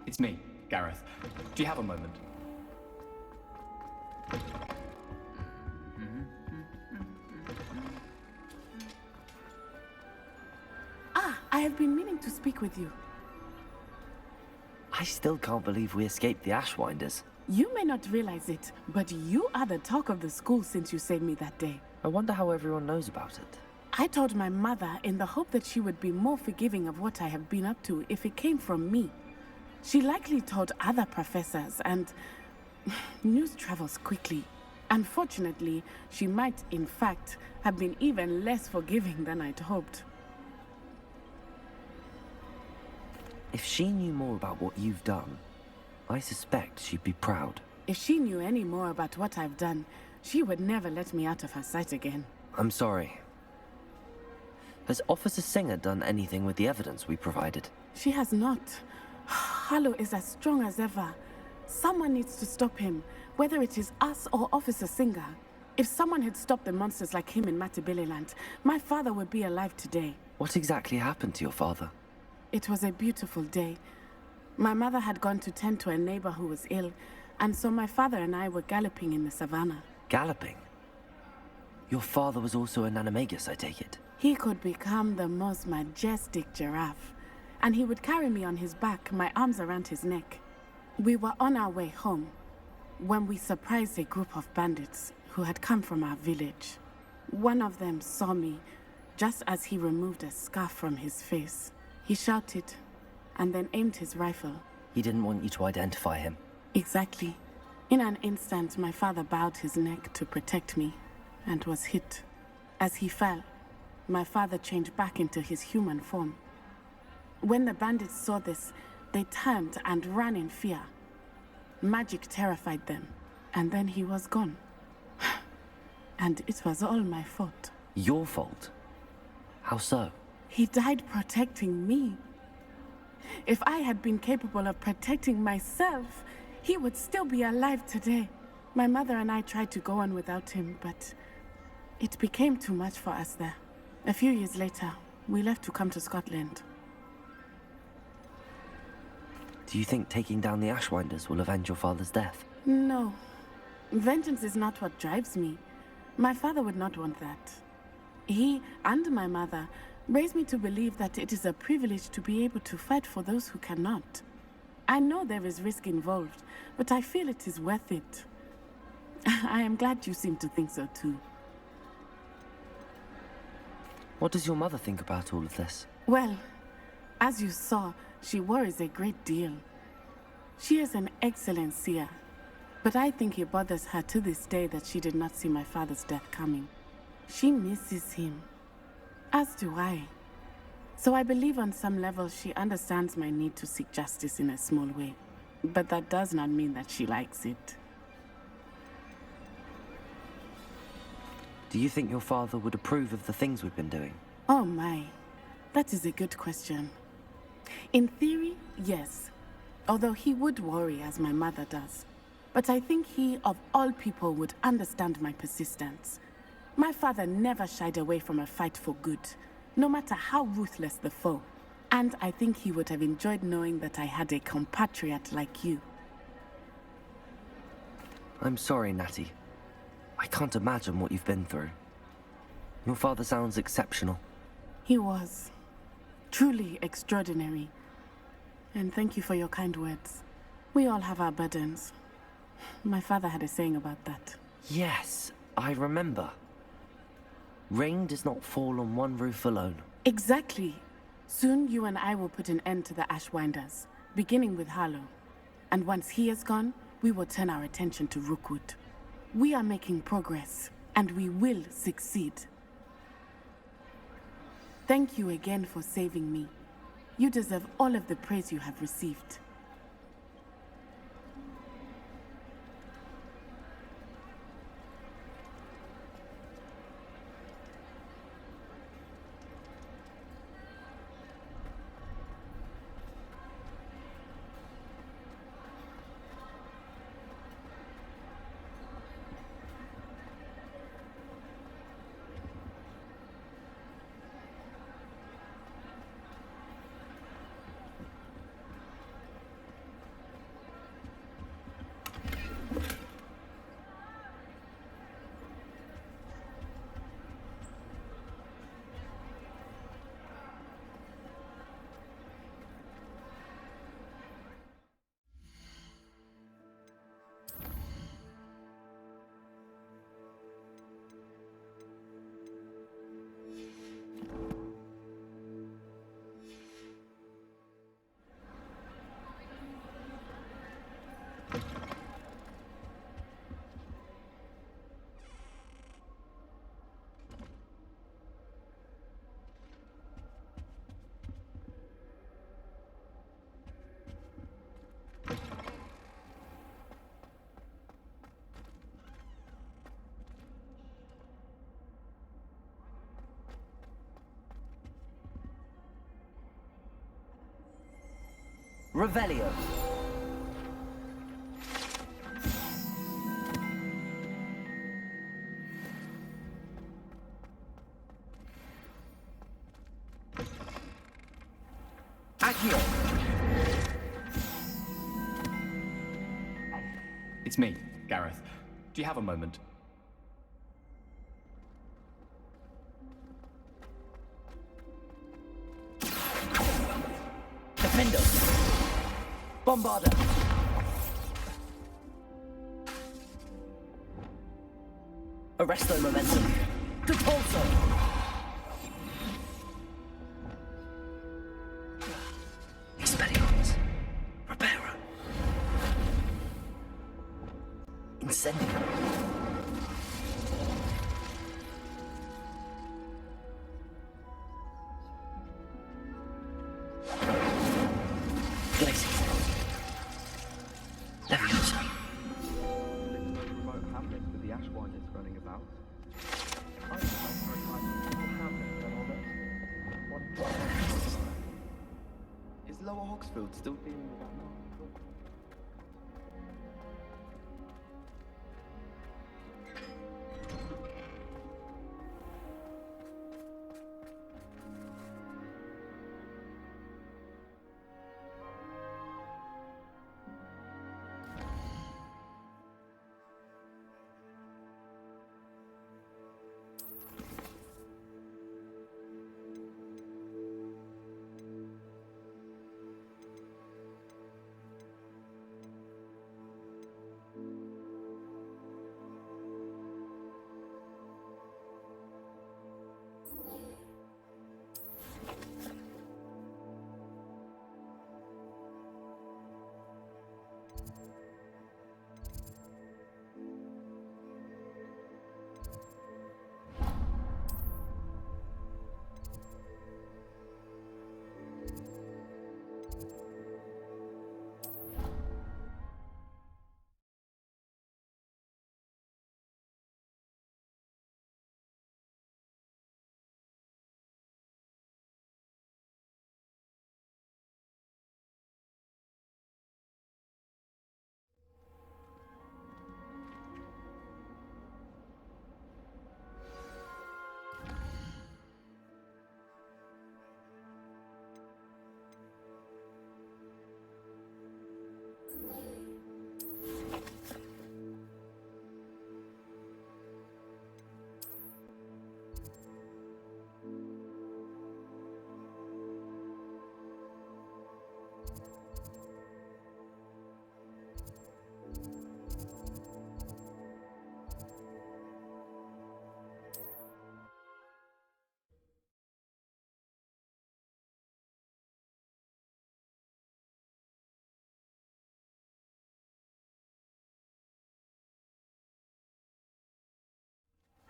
It's me, Gareth. Do you have a moment? I have been meaning to speak with you. I still can't believe we escaped the Ashwinders. You may not realize it, but you are the talk of the school since you saved me that day. I wonder how everyone knows about it. I told my mother in the hope that she would be more forgiving of what I have been up to if it came from me. She likely told other professors, and news travels quickly. Unfortunately, she might, in fact, have been even less forgiving than I'd hoped. If she knew more about what you've done, I suspect she'd be proud. If she knew any more about what I've done, she would never let me out of her sight again. I'm sorry. Has Officer Singer done anything with the evidence we provided? She has not. Harlow is as strong as ever. Someone needs to stop him, whether it is us or Officer Singer. If someone had stopped the monsters like him in Matabeleland, my father would be alive today. What exactly happened to your father? It was a beautiful day. My mother had gone to tend to a neighbor who was ill, and so my father and I were galloping in the savannah. Galloping? Your father was also an animagus, I take it? He could become the most majestic giraffe, and he would carry me on his back, my arms around his neck. We were on our way home when we surprised a group of bandits who had come from our village. One of them saw me just as he removed a scarf from his face. He shouted and then aimed his rifle. He didn't want you to identify him. Exactly. In an instant, my father bowed his neck to protect me and was hit. As he fell, my father changed back into his human form. When the bandits saw this, they turned and ran in fear. Magic terrified them, and then he was gone. And it was all my fault. Your fault? How so? He died protecting me. If I had been capable of protecting myself, he would still be alive today. My mother and I tried to go on without him, but it became too much for us there. A few years later, we left to come to Scotland. Do you think taking down the Ashwinders will avenge your father's death? No. Vengeance is not what drives me. My father would not want that. He and my mother raised me to believe that it is a privilege to be able to fight for those who cannot. I know there is risk involved, but I feel it is worth it. I am glad you seem to think so too. What does your mother think about all of this? Well, as you saw, she worries a great deal. She is an excellent seer, but I think it bothers her to this day that she did not see my father's death coming. She misses him, as do I. So I believe on some level she understands my need to seek justice in a small way. But that does not mean that she likes it. Do you think your father would approve of the things we've been doing? Oh my, that is a good question. In theory, yes. Although he would worry as my mother does. But I think he, of all people, would understand my persistence. My father never shied away from a fight for good, no matter how ruthless the foe. And I think he would have enjoyed knowing that I had a compatriot like you. I'm sorry, Natty. I can't imagine what you've been through. Your father sounds exceptional. He was. Truly extraordinary. And thank you for your kind words. We all have our burdens. My father had a saying about that. Yes, I remember. Rain does not fall on one roof alone. Exactly. Soon you and I will put an end to the Ashwinders, beginning with Harlow. And once he is gone, we will turn our attention to Rookwood. We are making progress, and we will succeed. Thank you again for saving me. You deserve all of the praise you have received. Revelio. Accio. It's me, Gareth. Do you have a moment? Defendo. Bombarda. Arresto momentum. Depulso. Expelliarmus. Reparo. Incendio. Glacier. Leviosa. Remote hamlets with the Ashwinders running about. I would like for a time to small hamlet then on it. One problem. Is Lower Hogsfield still dealing with that now?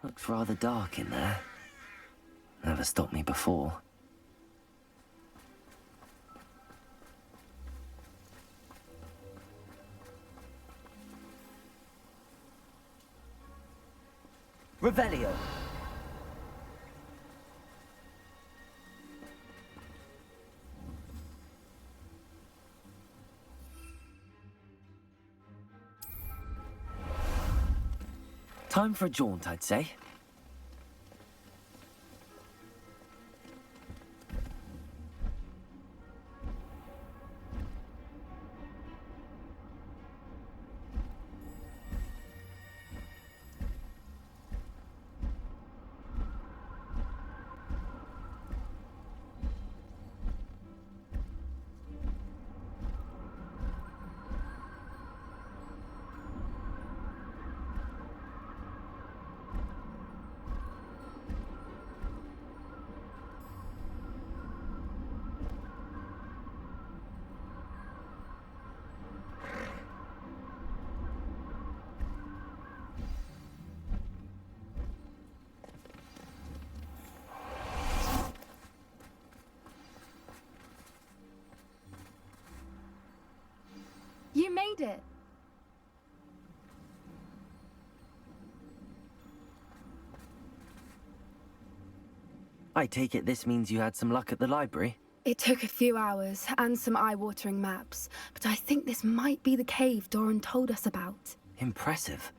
Looks rather dark in there. Never stopped me before. Revelio. Time for a jaunt, I'd say. You made it. I take it this means you had some luck at the library? It took a few hours and some eye-watering maps, but I think this might be the cave Doran told us about. Impressive.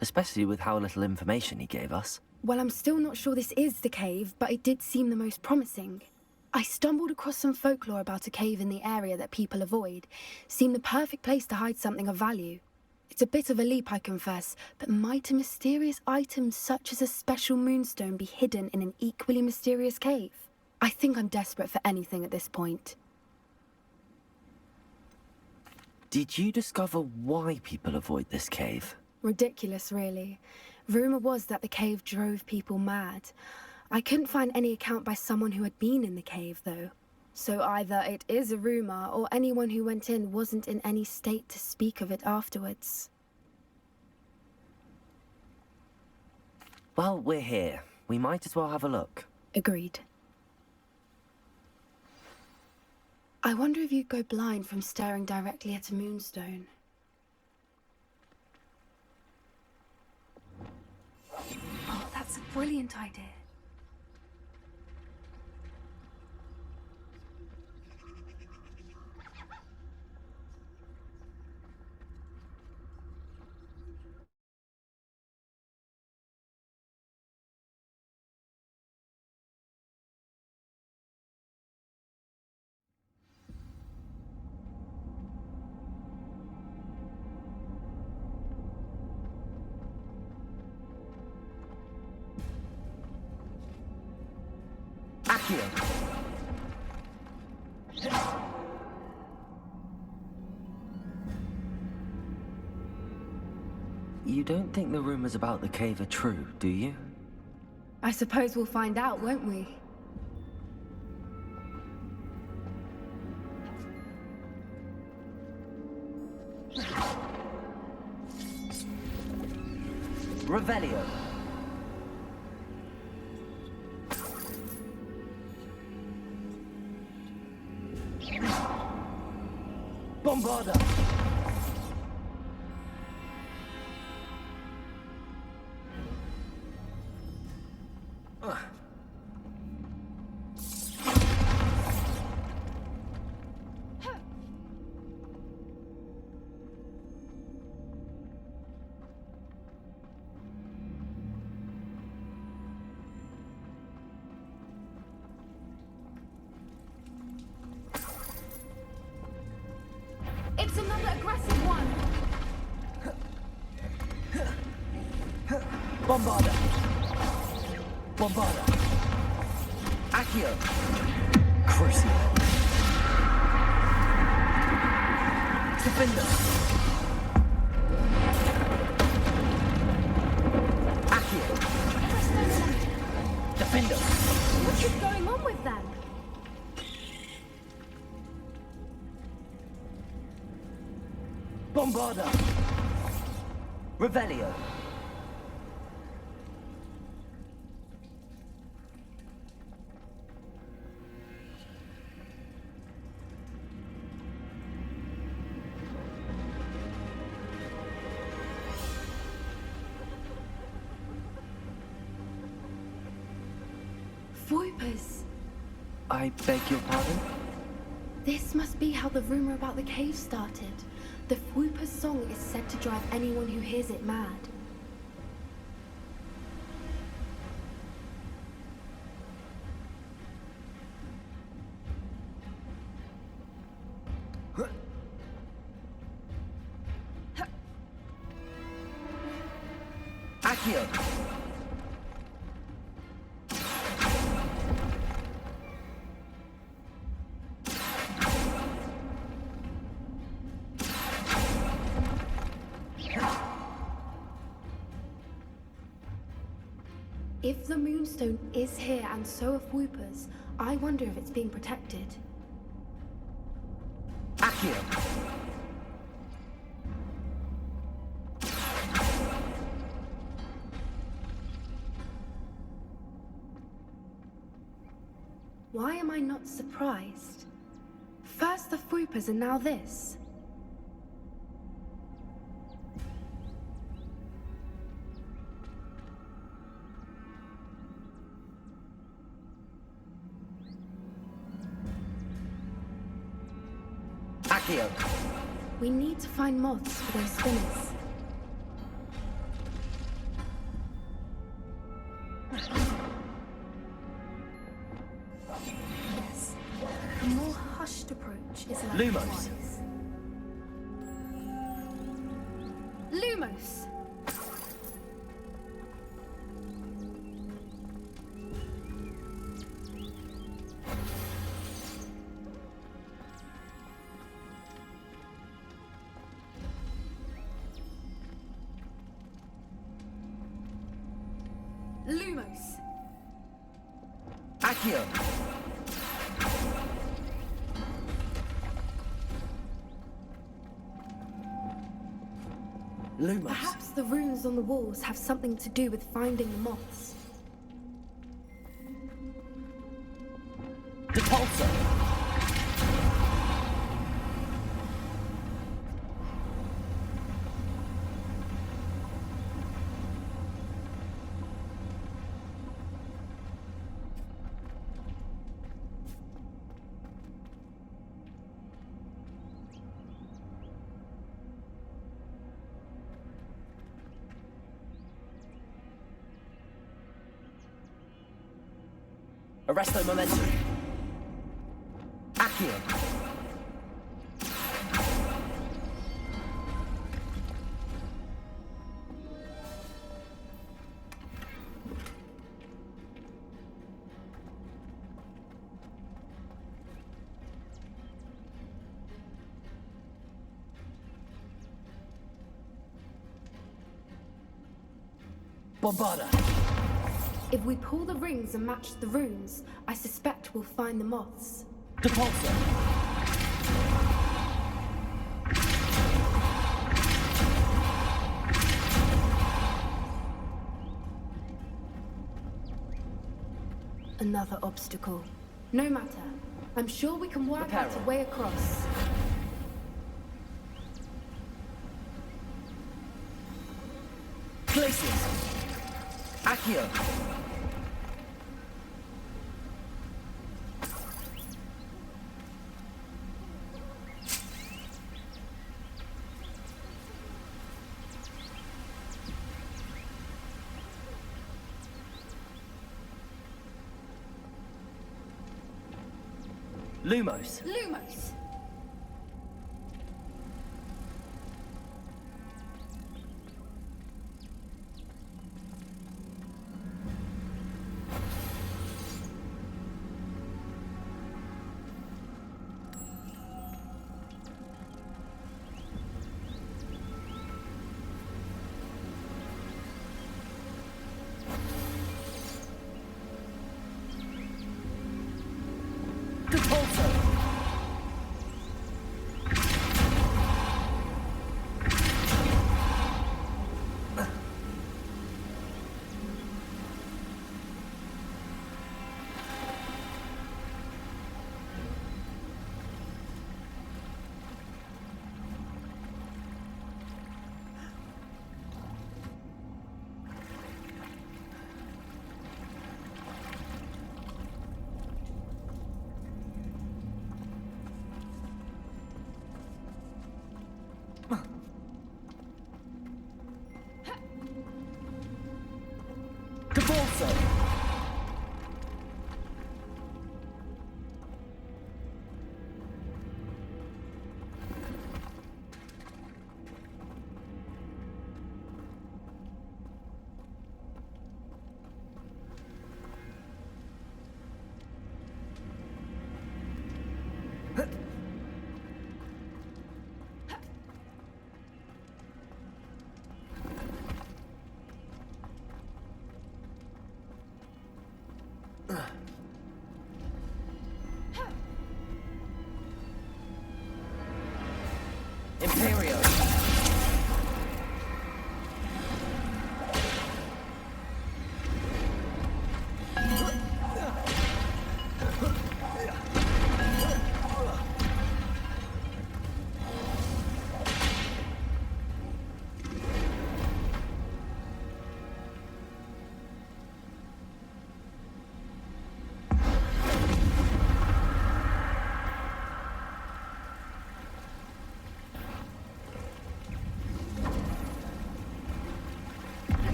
Especially with how little information he gave us. Well, I'm still not sure this is the cave, but it did seem the most promising. I stumbled across some folklore about a cave in the area that people avoid. Seemed the perfect place to hide something of value. It's a bit of a leap, I confess, but might a mysterious item such as a special moonstone be hidden in an equally mysterious cave? I think I'm desperate for anything at this point. Did you discover why people avoid this cave? Ridiculous, really. Rumor was that the cave drove people mad. I couldn't find any account by someone who had been in the cave, though. So either it is a rumor, or anyone who went in wasn't in any state to speak of it afterwards. Well, we're here. We might as well have a look. Agreed. I wonder if you'd go blind from staring directly at a moonstone. Oh, that's a brilliant idea. You don't think the rumors about the cave are true, do you? I suppose we'll find out, won't we? Revelio. Bombarda. It's another aggressive one! Bombarda. Bombarda. Accio. Crucio. Defender. Accio. Defender. What is going on with them? Bombarda. Revelio. Voipers! I beg your pardon? This must be how the rumor about the cave started. The Fwooper's song is said to drive anyone who hears it mad. Accio. If the Moonstone is here and so are Fwoopers, I wonder if it's being protected. Accio. Why am I not surprised? First the Fwoopers and now this. Accio. We need to find moths for those spinners. Yes. A more hushed approach is less Lumos. wise. Lumos! Lumos! Accio. Lumos. Perhaps the runes on the walls have something to do with finding the moths. Depulso. Arresto momentum. Accio. Bombarda. If we pull the rings and match the runes, I suspect we'll find the moths. Depulso. Another obstacle. No matter. I'm sure we can work out a Reparo. way across. Glacius. Accio. Lumos. Lumos! Depulso. Depulso.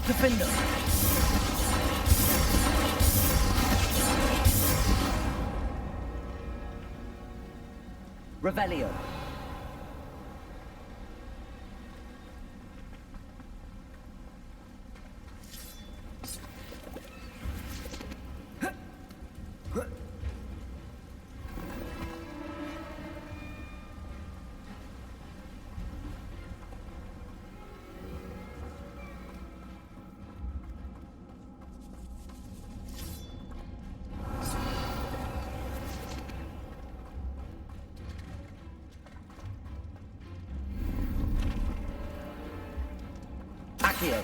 Defender! Revelio! Accio.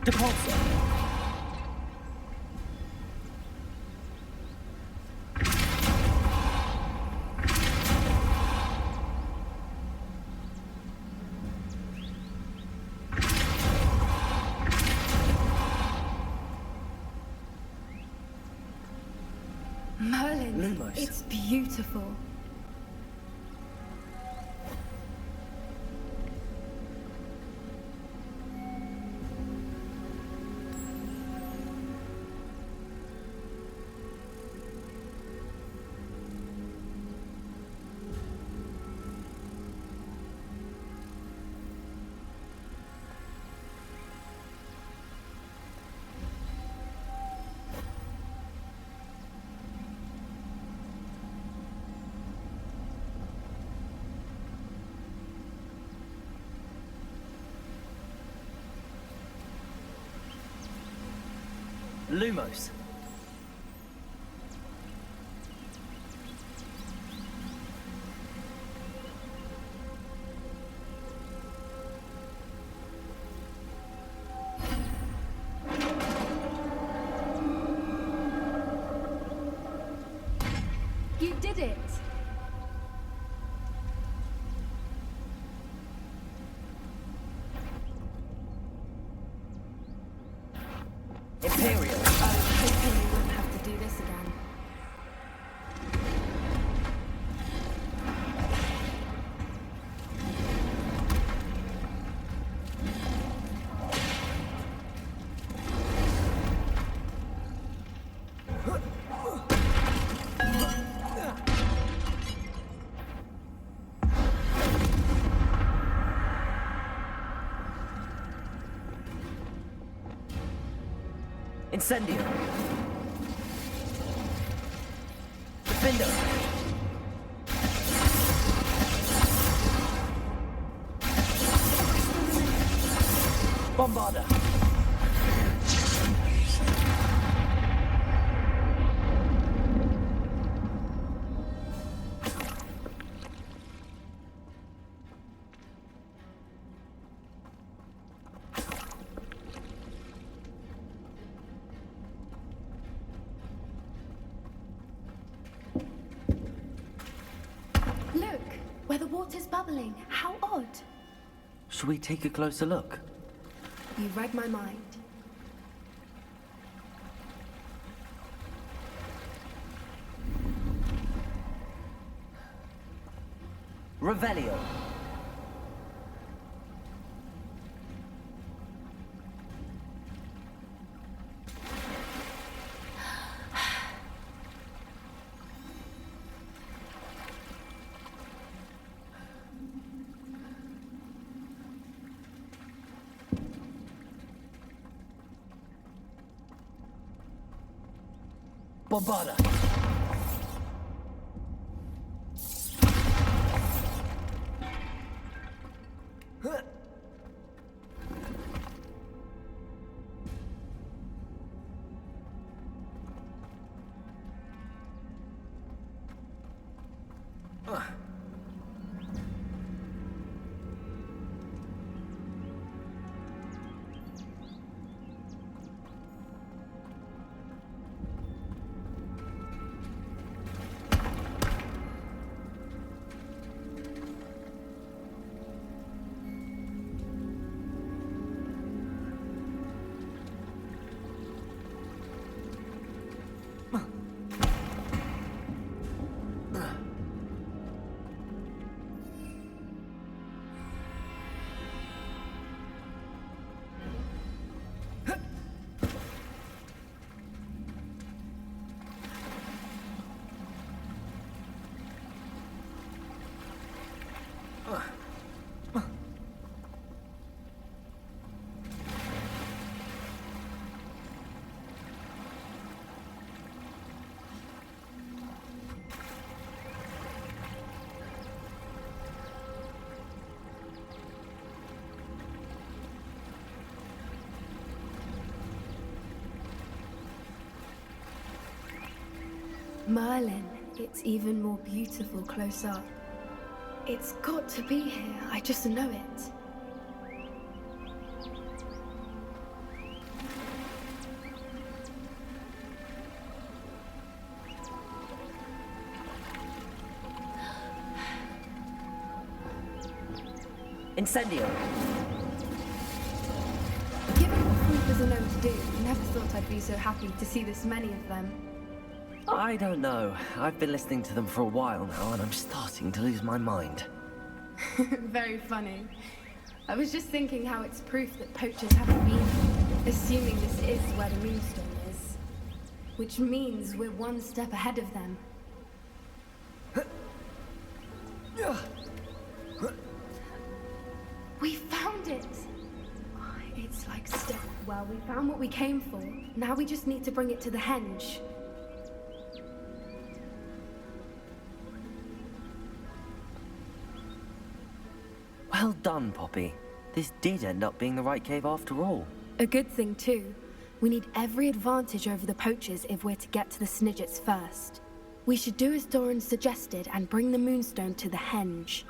Depulso. Merlin, Lumos. it's beautiful. Lumos. You did it! Imperial. I was hoping we wouldn't have to do this again. Incendio. Defender. Bombarder. Look, where the water's bubbling. How odd. Should we take a closer look? You read my mind. Revelio. Bombarder. Merlin, it's even more beautiful close up. It's got to be here, I just know it. Incendio! Given what creepers are known to do, I never thought I'd be so happy to see this many of them. I don't know. I've been listening to them for a while now, and I'm starting to lose my mind. Very funny. I was just thinking how it's proof that poachers haven't been here, assuming this is where the Moonstone is. Which means we're one step ahead of them. We found it! It's like step. Well, we found what we came for. Now we just need to bring it to the henge. Well done, Poppy. This did end up being the right cave after all. A good thing, too. We need every advantage over the poachers if we're to get to the Snidgets first. We should do as Doran suggested and bring the Moonstone to the henge.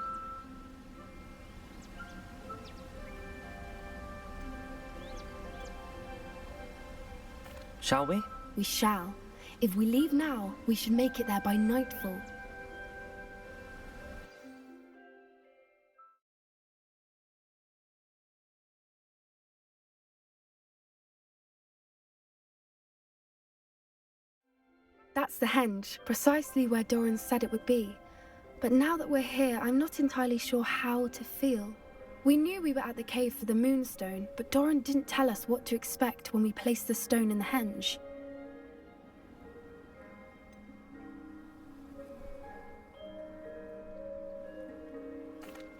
Shall we? We shall. If we leave now, we should make it there by nightfall. That's the henge, precisely where Doran said it would be. But now that we're here, I'm not entirely sure how to feel. We knew we were at the cave for the Moonstone, but Doran didn't tell us what to expect when we placed the stone in the henge.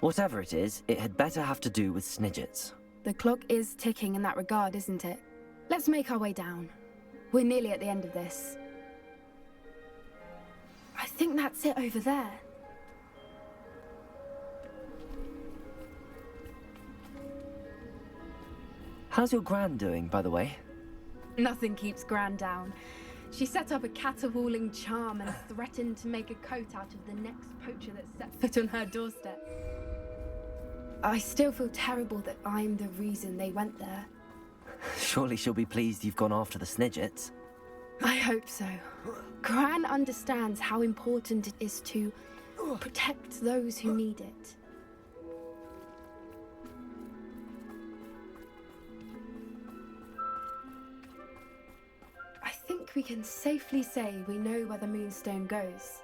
Whatever it is, it had better have to do with Snidgets. The clock is ticking in that regard, isn't it? Let's make our way down. We're nearly at the end of this. I think that's it over there. How's your gran doing, by the way? Nothing keeps Gran down. She set up a caterwauling charm and threatened to make a coat out of the next poacher that set foot on her doorstep. I still feel terrible that I'm the reason they went there. Surely she'll be pleased you've gone after the Snidgets. I hope so. Gran understands how important it is to protect those who need it. I think we can safely say we know where the Moonstone goes.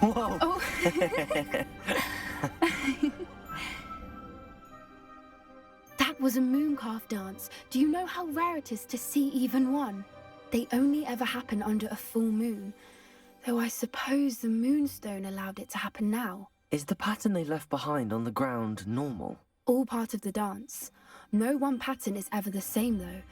Whoa! Oh. That was a mooncalf dance. Do you know how rare it is to see even one? They only ever happen under a full moon. Though I suppose the Moonstone allowed it to happen now. Is the pattern they left behind on the ground normal? All part of the dance. No one pattern is ever the same, though.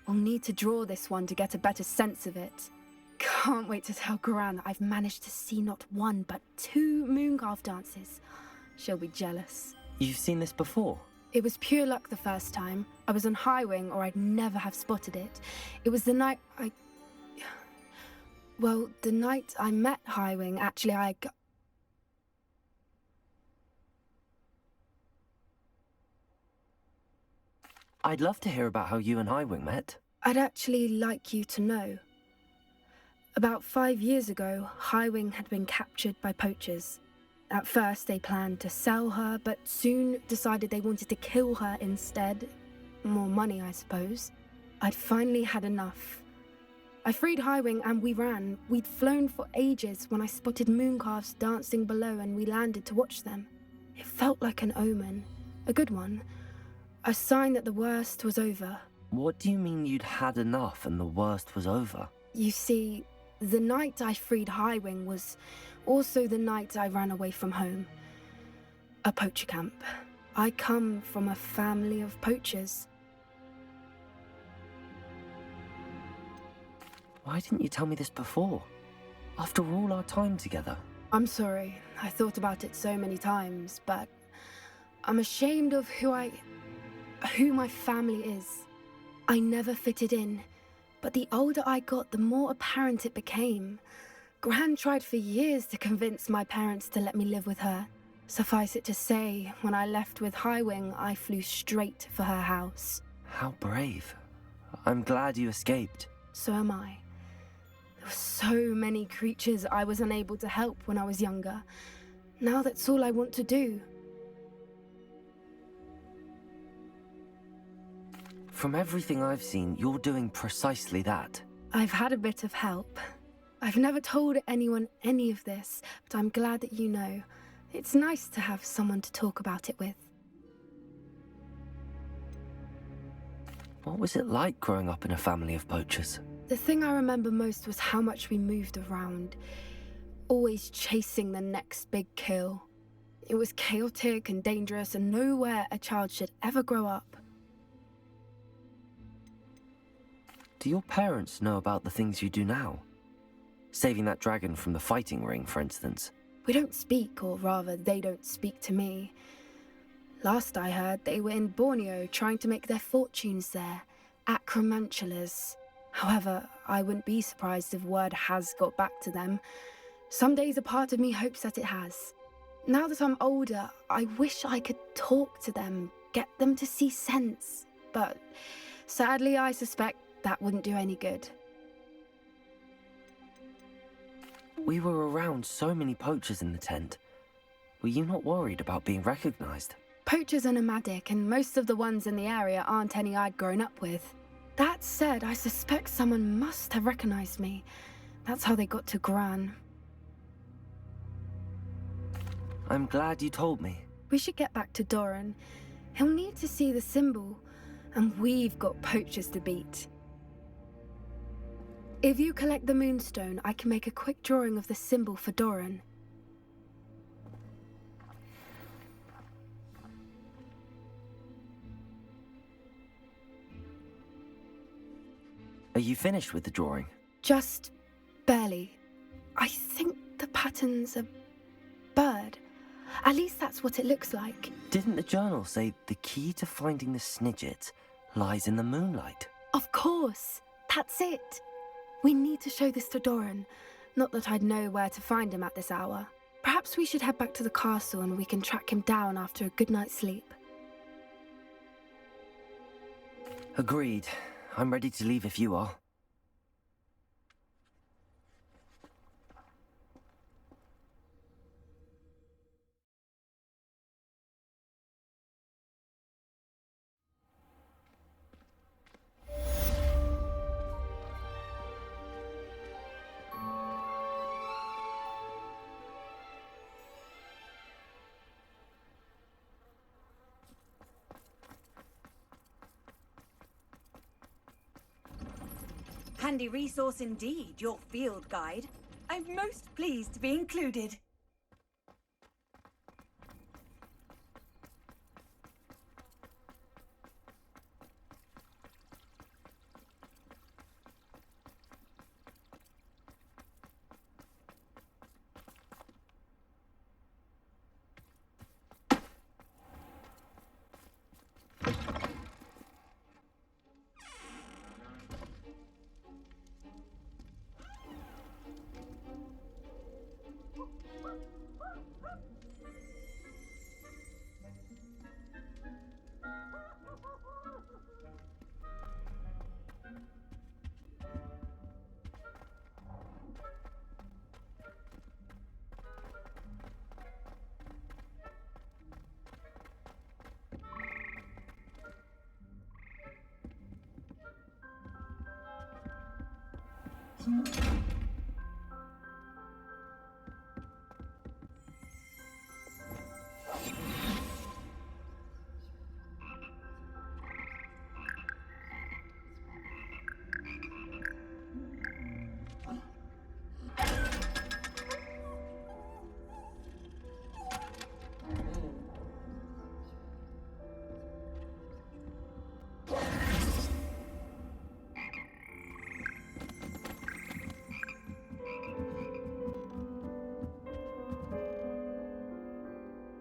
We'll need to draw this one to get a better sense of it. Can't wait to tell Gran that I've managed to see not one, but 2 mooncalf dances. She'll be jealous. You've seen this before? It was pure luck the first time. I was on Highwing, or I'd never have spotted it. It was the night Well, the night I met Highwing, actually, I'd love to hear about how you and Highwing met. I'd actually like you to know. About 5 years ago, Highwing had been captured by poachers. At first, they planned to sell her, but soon decided they wanted to kill her instead. More money, I suppose. I'd finally had enough. I freed Highwing and we ran. We'd flown for ages when I spotted mooncalves dancing below and we landed to watch them. It felt like an omen. A good one. A sign that the worst was over. What do you mean you'd had enough and the worst was over? You see, the night I freed Highwing was also the night I ran away from home. A poacher camp. I come from a family of poachers. Why didn't you tell me this before? After all our time together. I'm sorry. I thought about it so many times, but I'm ashamed of who my family is. I never fitted in, but the older I got, the more apparent it became. Gran tried for years to convince my parents to let me live with her. Suffice it to say, when I left with Highwing, I flew straight for her house. How brave. I'm glad you escaped. So am I. There were so many creatures I was unable to help when I was younger. Now that's all I want to do. From everything I've seen, you're doing precisely that. I've had a bit of help. I've never told anyone any of this, but I'm glad that you know. It's nice to have someone to talk about it with. What was it like growing up in a family of poachers? The thing I remember most was how much we moved around, always chasing the next big kill. It was chaotic and dangerous, and nowhere a child should ever grow up. Do your parents know about the things you do now? Saving that dragon from the fighting ring, for instance. We don't speak, or rather, they don't speak to me. Last I heard, they were in Borneo trying to make their fortunes there, acromantulas. However, I wouldn't be surprised if word has got back to them. Some days a part of me hopes that it has. Now that I'm older, I wish I could talk to them, get them to see sense. But sadly, I suspect that wouldn't do any good. We were around so many poachers in the tent. Were you not worried about being recognized? Poachers are nomadic, and most of the ones in the area aren't any I'd grown up with. That said, I suspect someone must have recognized me. That's how they got to Gran. I'm glad you told me. We should get back to Doran. He'll need to see the symbol, and we've got poachers to beat. If you collect the moonstone, I can make a quick drawing of the symbol for Doran. Are you finished with the drawing? Just barely. I think the pattern's a bird. At least that's what it looks like. Didn't the journal say the key to finding the Snidget lies in the moonlight? Of course. That's it. We need to show this to Doran. Not that I'd know where to find him at this hour. Perhaps we should head back to the castle and we can track him down after a good night's sleep. Agreed. I'm ready to leave if you are. Handy resource indeed, your field guide. I'm most pleased to be included.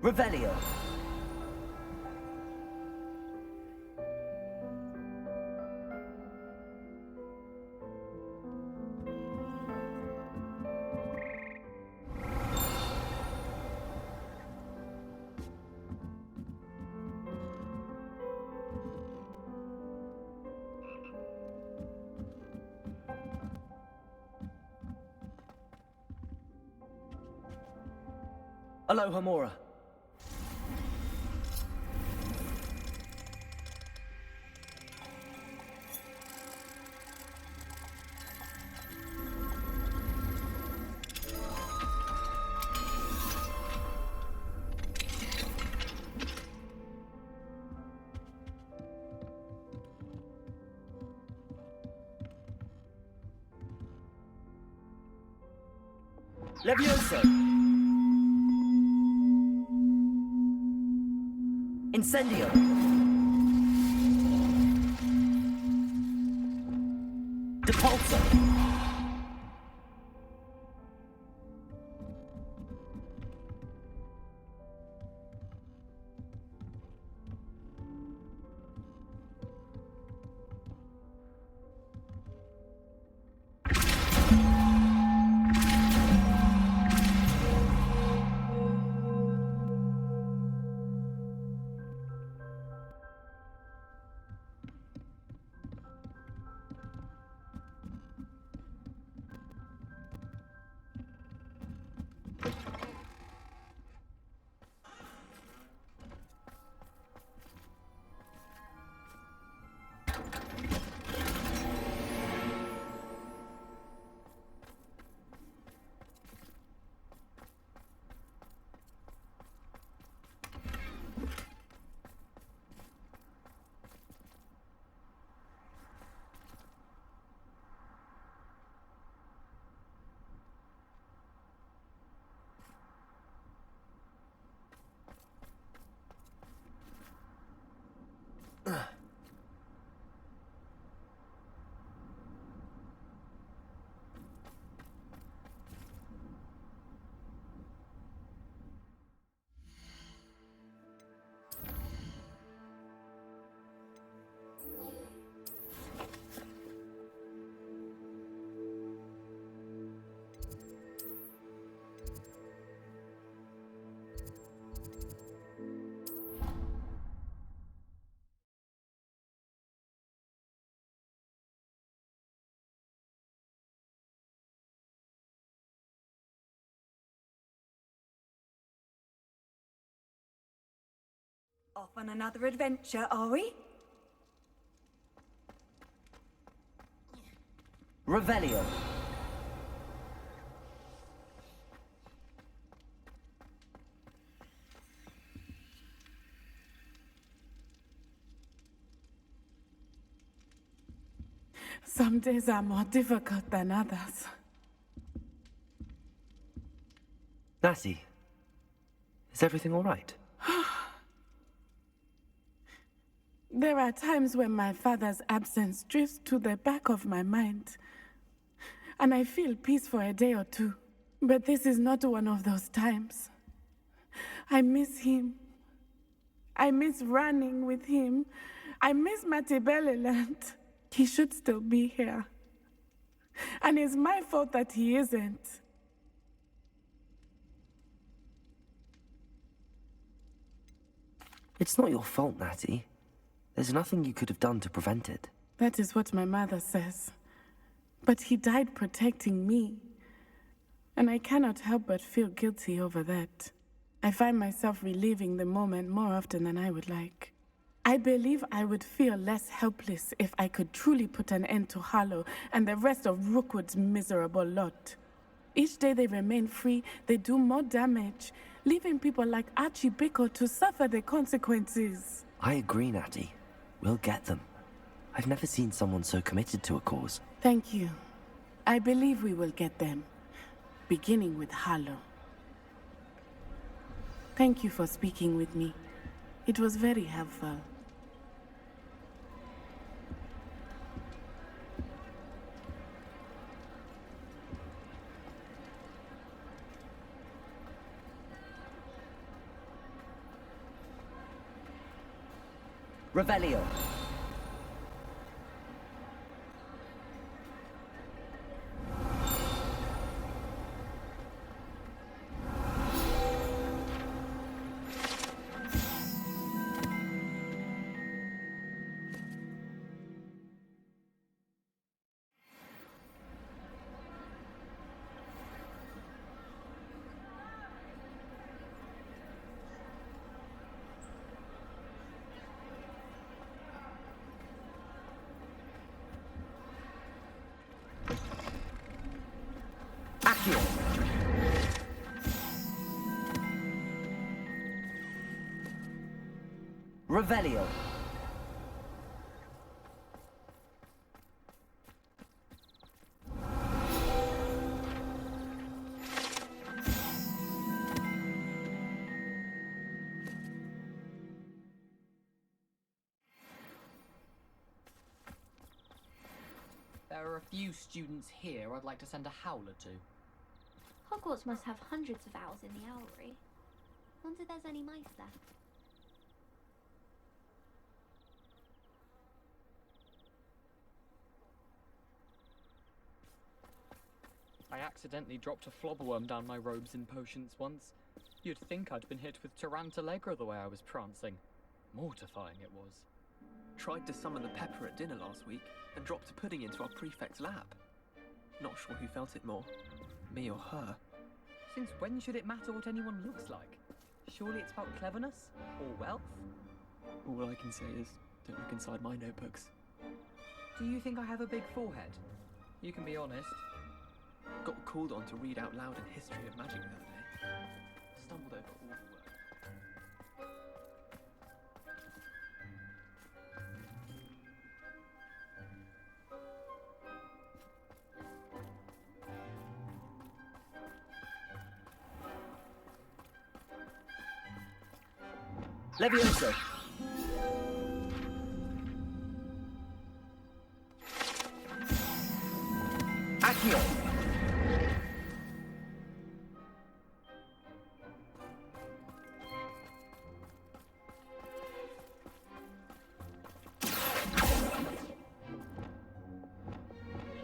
Revelio. Aloha Mora. Levioso. Incendio. Depulso. Off on another adventure, are we? Revelio. Some days are more difficult than others. Natty, is everything all right? There are times when my father's absence drifts to the back of my mind, and I feel peace for a day or two. But this is not one of those times. I miss him. I miss running with him. I miss Matibeleland. He should still be here. And it's my fault that he isn't. It's not your fault, Natty. There's nothing you could have done to prevent it. That is what my mother says. But he died protecting me. And I cannot help but feel guilty over that. I find myself reliving the moment more often than I would like. I believe I would feel less helpless if I could truly put an end to Harlow and the rest of Rookwood's miserable lot. Each day they remain free, they do more damage, leaving people like Archie Bickle to suffer the consequences. I agree, Natty. We'll get them. I've never seen someone so committed to a cause. Thank you. I believe we will get them, beginning with Harlow. Thank you for speaking with me. It was very helpful. Revelio. Accio. Revelio. There are a few students here I'd like to send a howler to. Hogwarts must have hundreds of owls in the owlery. Wonder if there's any mice left. I accidentally dropped a flobberworm down my robes and potions once. You'd think I'd been hit with Tarantallegra the way I was prancing. Mortifying it was. Tried to summon the pepper at dinner last week and dropped a pudding into our prefect's lab. Not sure who felt it more, me or her. Since when should it matter what anyone looks like? Surely it's about cleverness or wealth? All I can say is, don't look inside my notebooks. Do you think I have a big forehead? You can be honest. Got called on to read out loud a history of magic the other day. Stumbled over all the words. Levioso. Accio.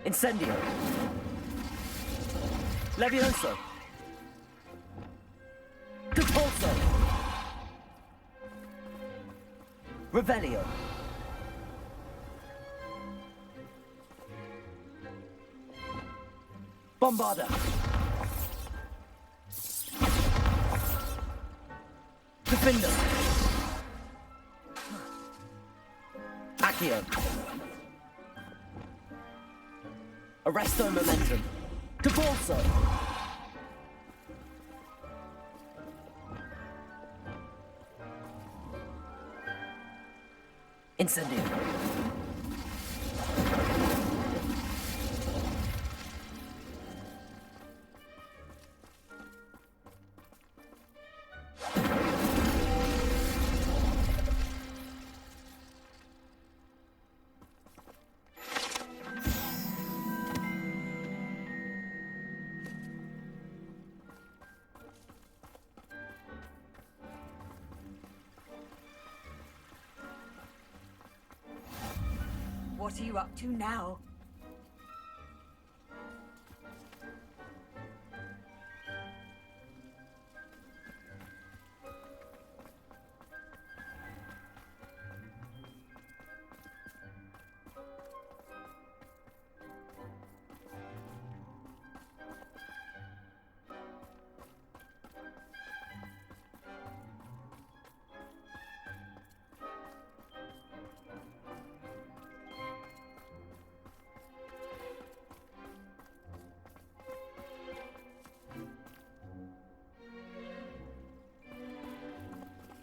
Incendio. Levioso. Compulso. Revelio. Bombarda. Defender. Accio. Arresto Momentum. Compulso. Incendio. What are you up to now?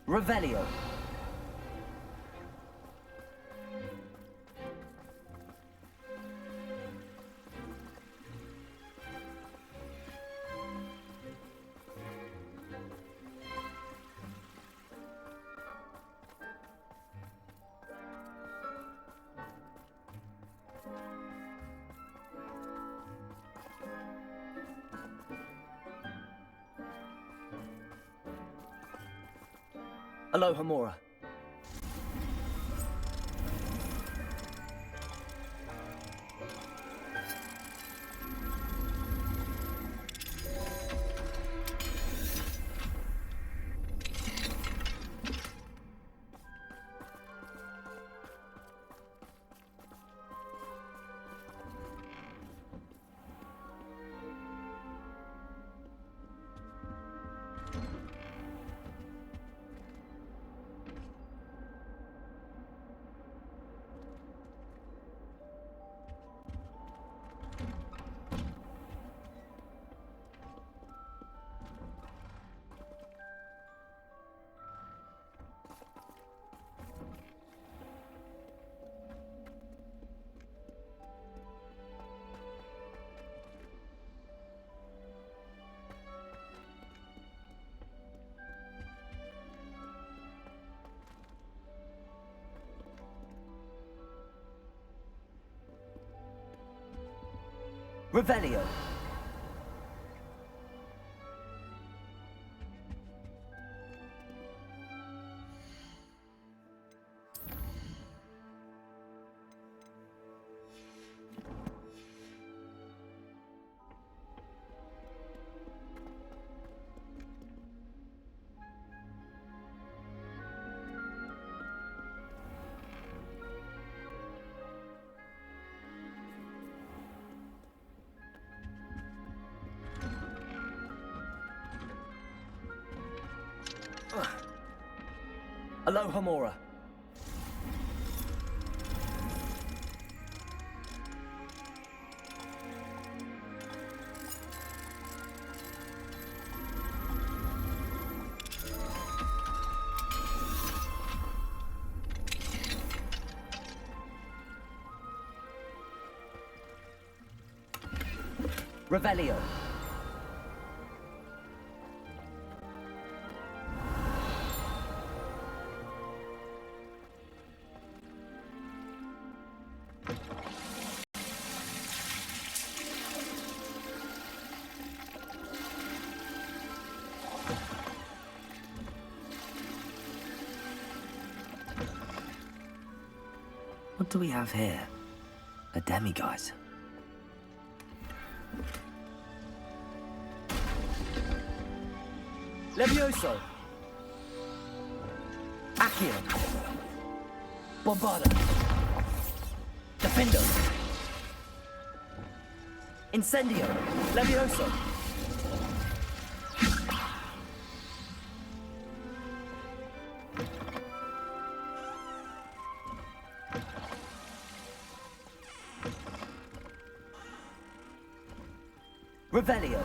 Revelio. Alohomora. Revelio. Aloha Mora. Revelio. What do we have here? A demiguise. Levioso. Accio. Bombarda. Defendo. Incendio. Levioso. Revelio.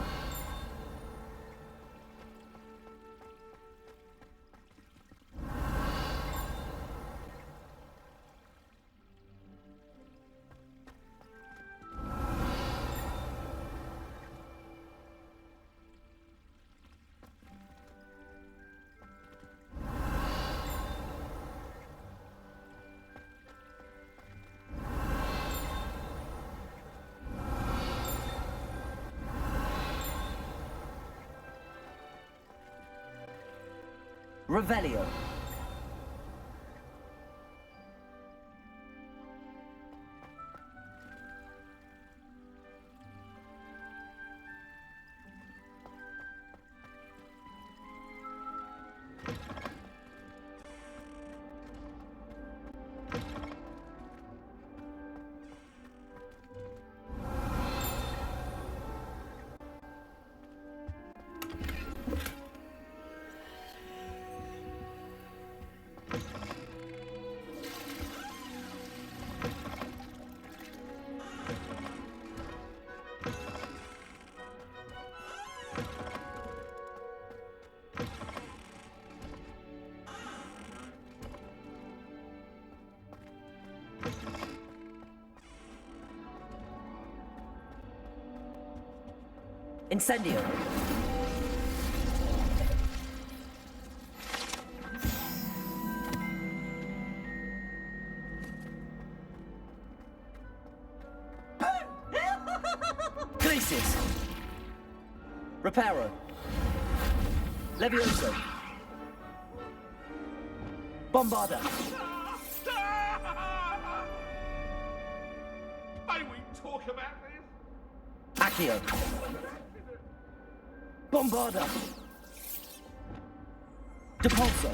Revelio. Incendio. Glacius. Reparo. Levioso. Bombarda. May we talk about this? Accio. Bombarda. Depulso.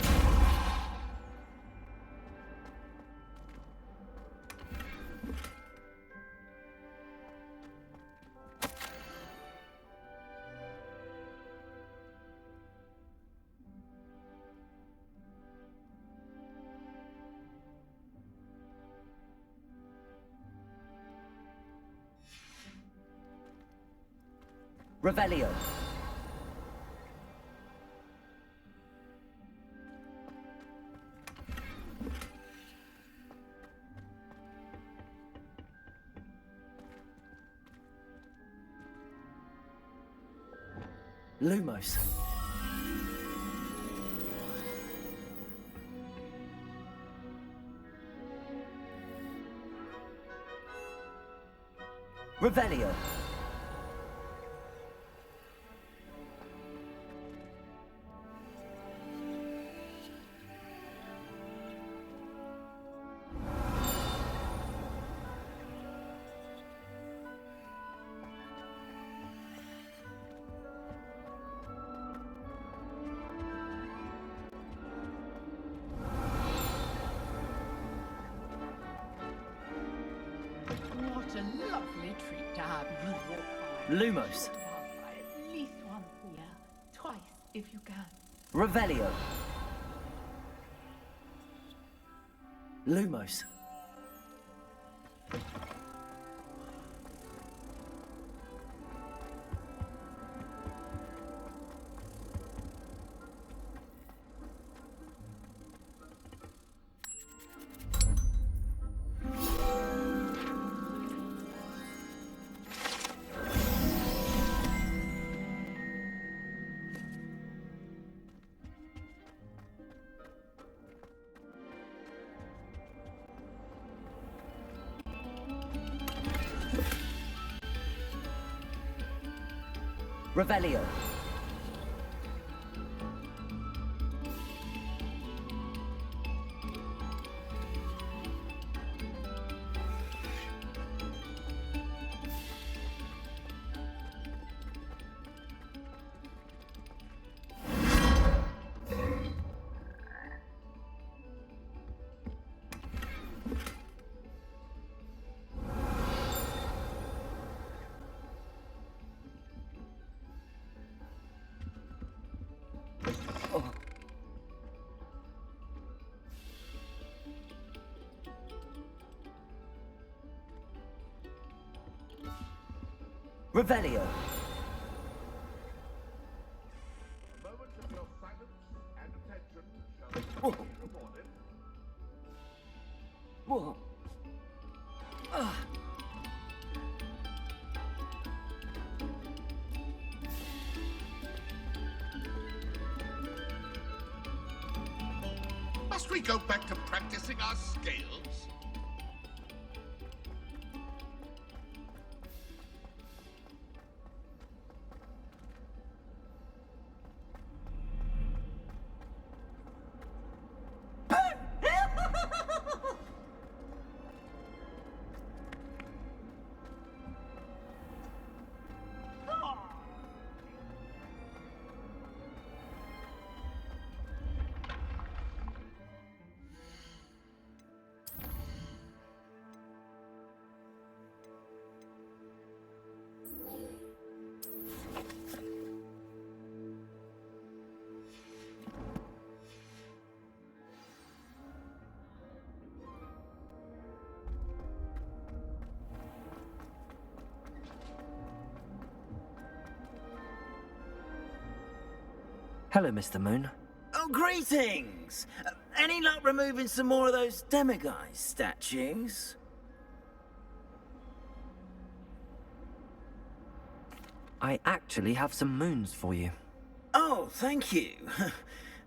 Revelio. Lumos. Revelio. a lovely treat to have you walk by. Lumos. At least once a year. Twice, if you can. Revelio. Lumos. Revelio. Revelio. A moment of your silence and attention shall be rewarded. Whoa. Must we go back to practicing our scales? Hello, Mr. Moon. Oh, greetings! Any luck removing some more of those demiguise statues? I actually have some moons for you. Oh, thank you.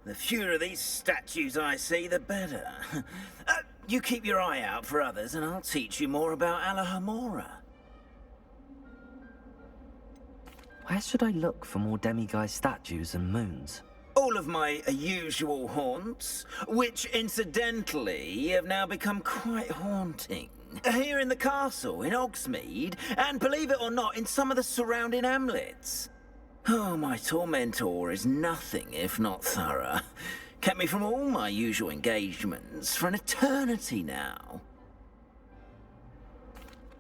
The fewer of these statues I see, the better. You keep your eye out for others, and I'll teach you more about Alahamora. Where should I look for more demiguise statues and moons? All of my usual haunts, which incidentally have now become quite haunting. Here in the castle, in Hogsmeade, and believe it or not, in some of the surrounding hamlets. Oh, my tormentor is nothing if not thorough. Kept me from all my usual engagements for an eternity now.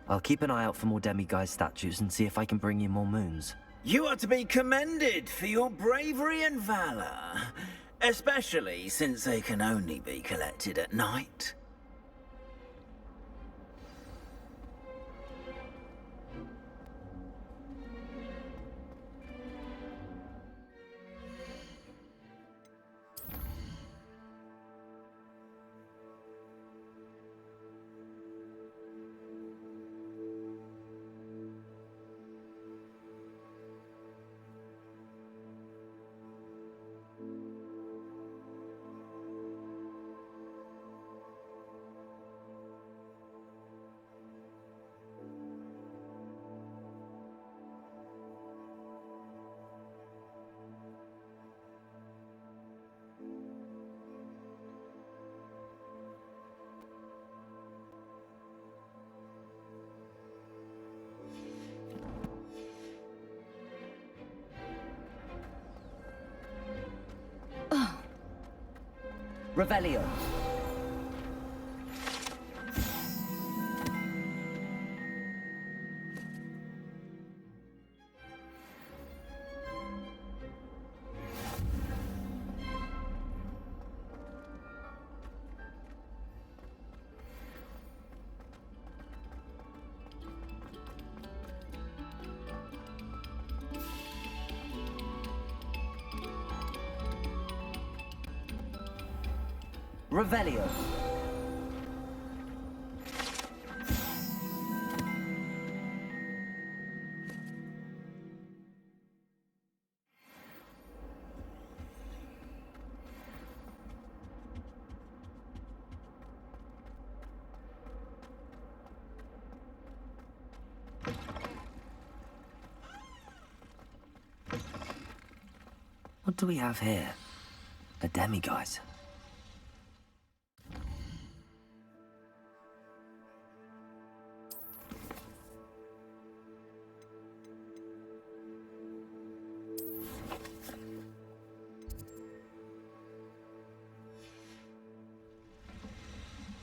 I'll keep an eye out for more demiguise statues and see if I can bring you more moons. You are to be commended for your bravery and valor, especially since they can only be collected at night. Revelio. Revelio. What do we have here? A demiguise.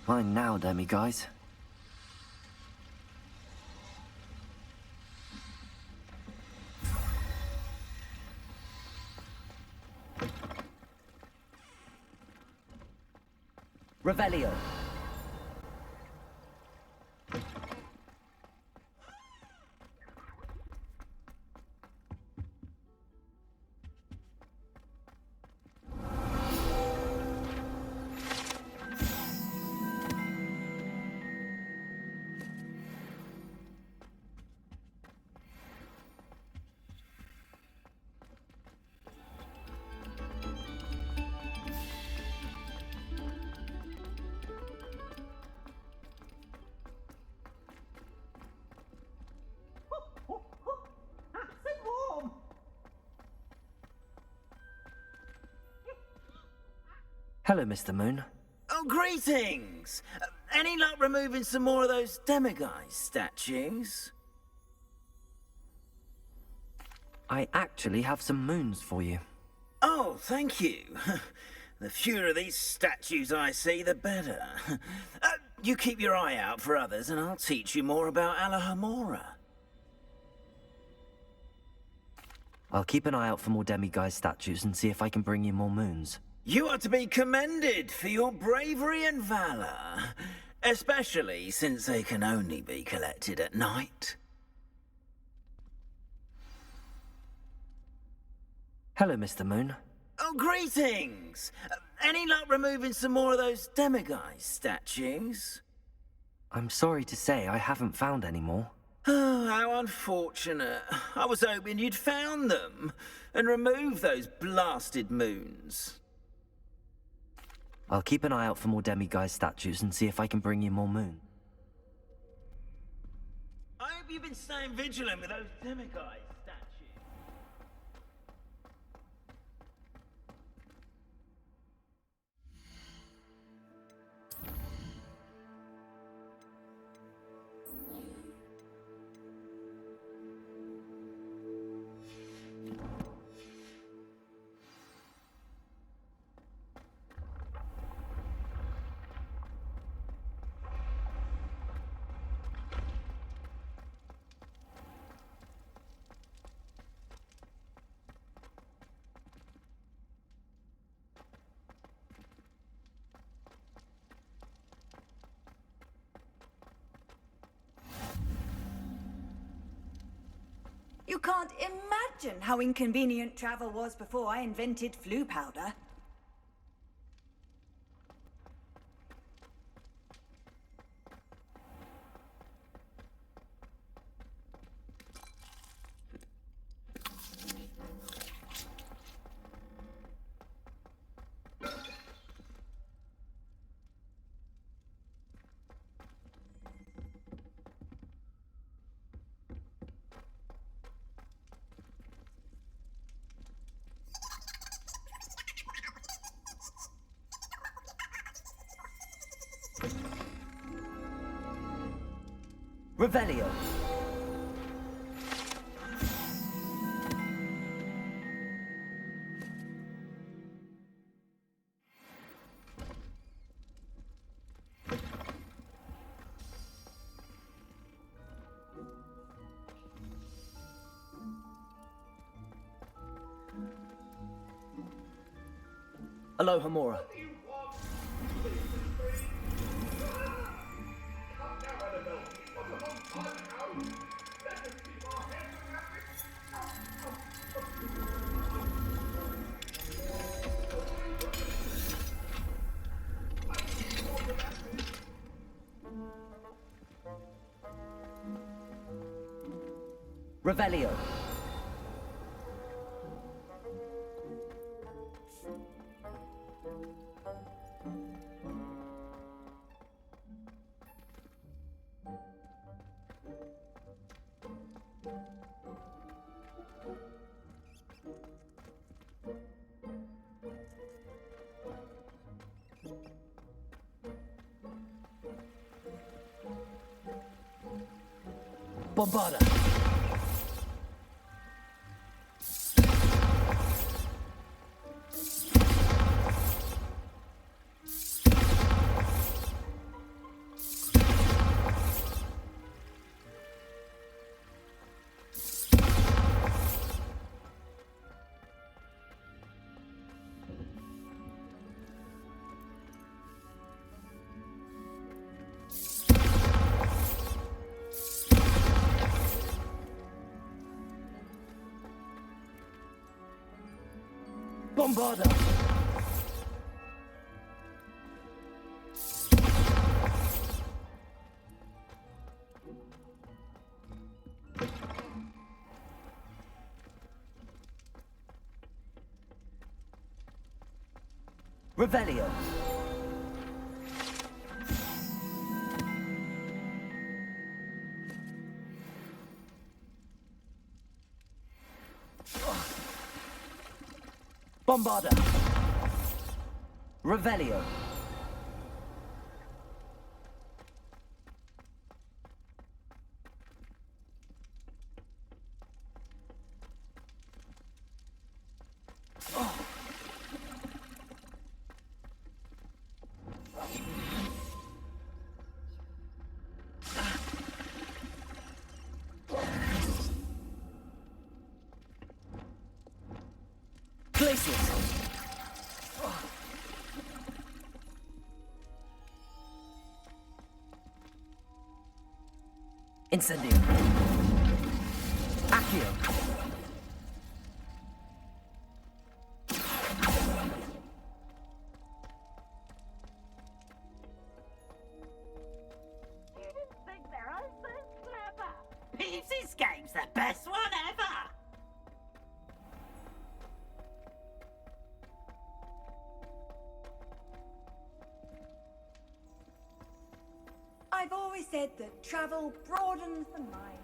Fine now, demiguise. Revelio. Hello, Mr. Moon. Oh, greetings! Any luck removing some more of those demiguise statues? I actually have some moons for you. Oh, thank you. The fewer of these statues I see, the better. You keep your eye out for others, and I'll teach you more about Alohomora. I'll keep an eye out for more demiguise statues and see if I can bring you more moons. You are to be commended for your bravery and valor, especially since they can only be collected at night. Hello, Mr. Moon. Oh, greetings! Any luck removing some more of those demiguise statues? I'm sorry to say I haven't found any more. Oh, how unfortunate. I was hoping you'd found them and removed those blasted moons. I'll keep an eye out for more demiguise statues and see if I can bring you more moon. I hope you've been staying vigilant with those demiguise statues. You can't imagine how inconvenient travel was before I invented flu powder. Revelio. Alohomora. Revelio. Bombarda. Bombarda. Revelio. Bombarda. Revelio. Places. Incendio. Accio. Think their husband's clever. Peeves' game's the best one ever. I've always said that travel broadens the mind.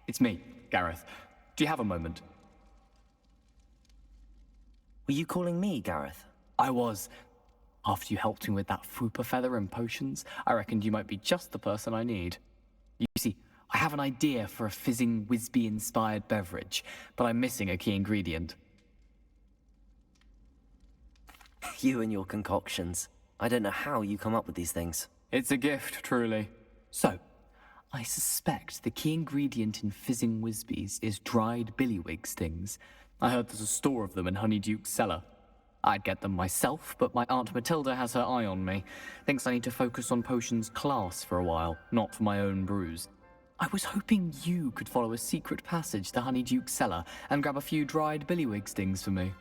it's me, Gareth. Do you have a moment? Were you calling me, Gareth? I was. After you helped me with that Fupa feather and potions, I reckoned you might be just the person I need. You see, I have an idea for a fizzing Whizbee-inspired beverage, but I'm missing a key ingredient. You and your concoctions. I don't know how you come up with these things. It's a gift, truly. So, I suspect the key ingredient in fizzing Whizbees is dried billywig stings. I heard there's a store of them in Honeyduke's cellar. I'd get them myself, but my Aunt Matilda has her eye on me. Thinks I need to focus on potions class for a while, not for my own brews. I was hoping you could follow a secret passage to Honeyduke's cellar and grab a few dried billywig stings for me.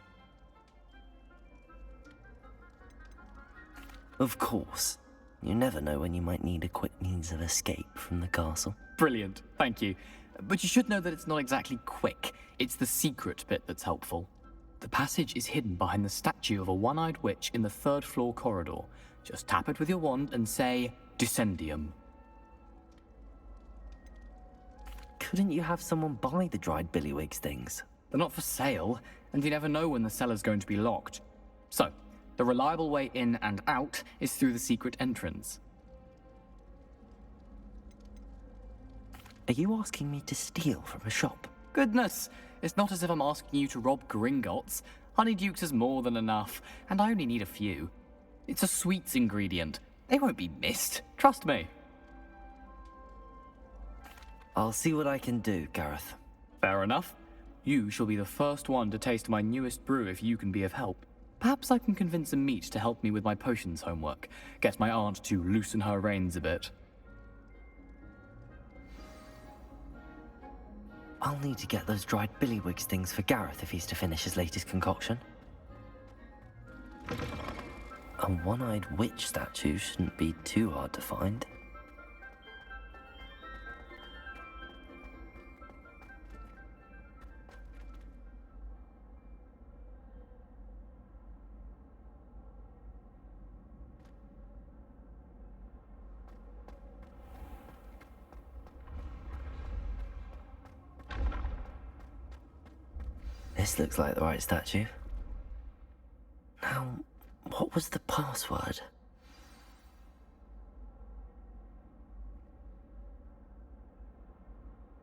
Of course. You never know when you might need a quick means of escape from the castle. Brilliant, thank you. But you should know that it's not exactly quick. It's the secret bit that's helpful. The passage is hidden behind the statue of a one-eyed witch in the third-floor corridor. Just tap it with your wand and say, Descendium. Couldn't you have someone buy the dried billywig stings? They're not for sale, and you never know when the cellar's going to be locked. So, the reliable way in and out is through the secret entrance. Are you asking me to steal from a shop? Goodness, it's not as if I'm asking you to rob Gringotts. Honeyduke's is more than enough, and I only need a few. It's a sweets ingredient. They won't be missed, trust me. I'll see what I can do, Gareth. Fair enough. You shall be the first one to taste my newest brew if you can be of help. Perhaps I can convince a meat to help me with my potions homework. Get my aunt to loosen her reins a bit. I'll need to get those dried billywig stings for Gareth if he's to finish his latest concoction. A one-eyed witch statue shouldn't be too hard to find. This looks like the right statue. Now, what was the password?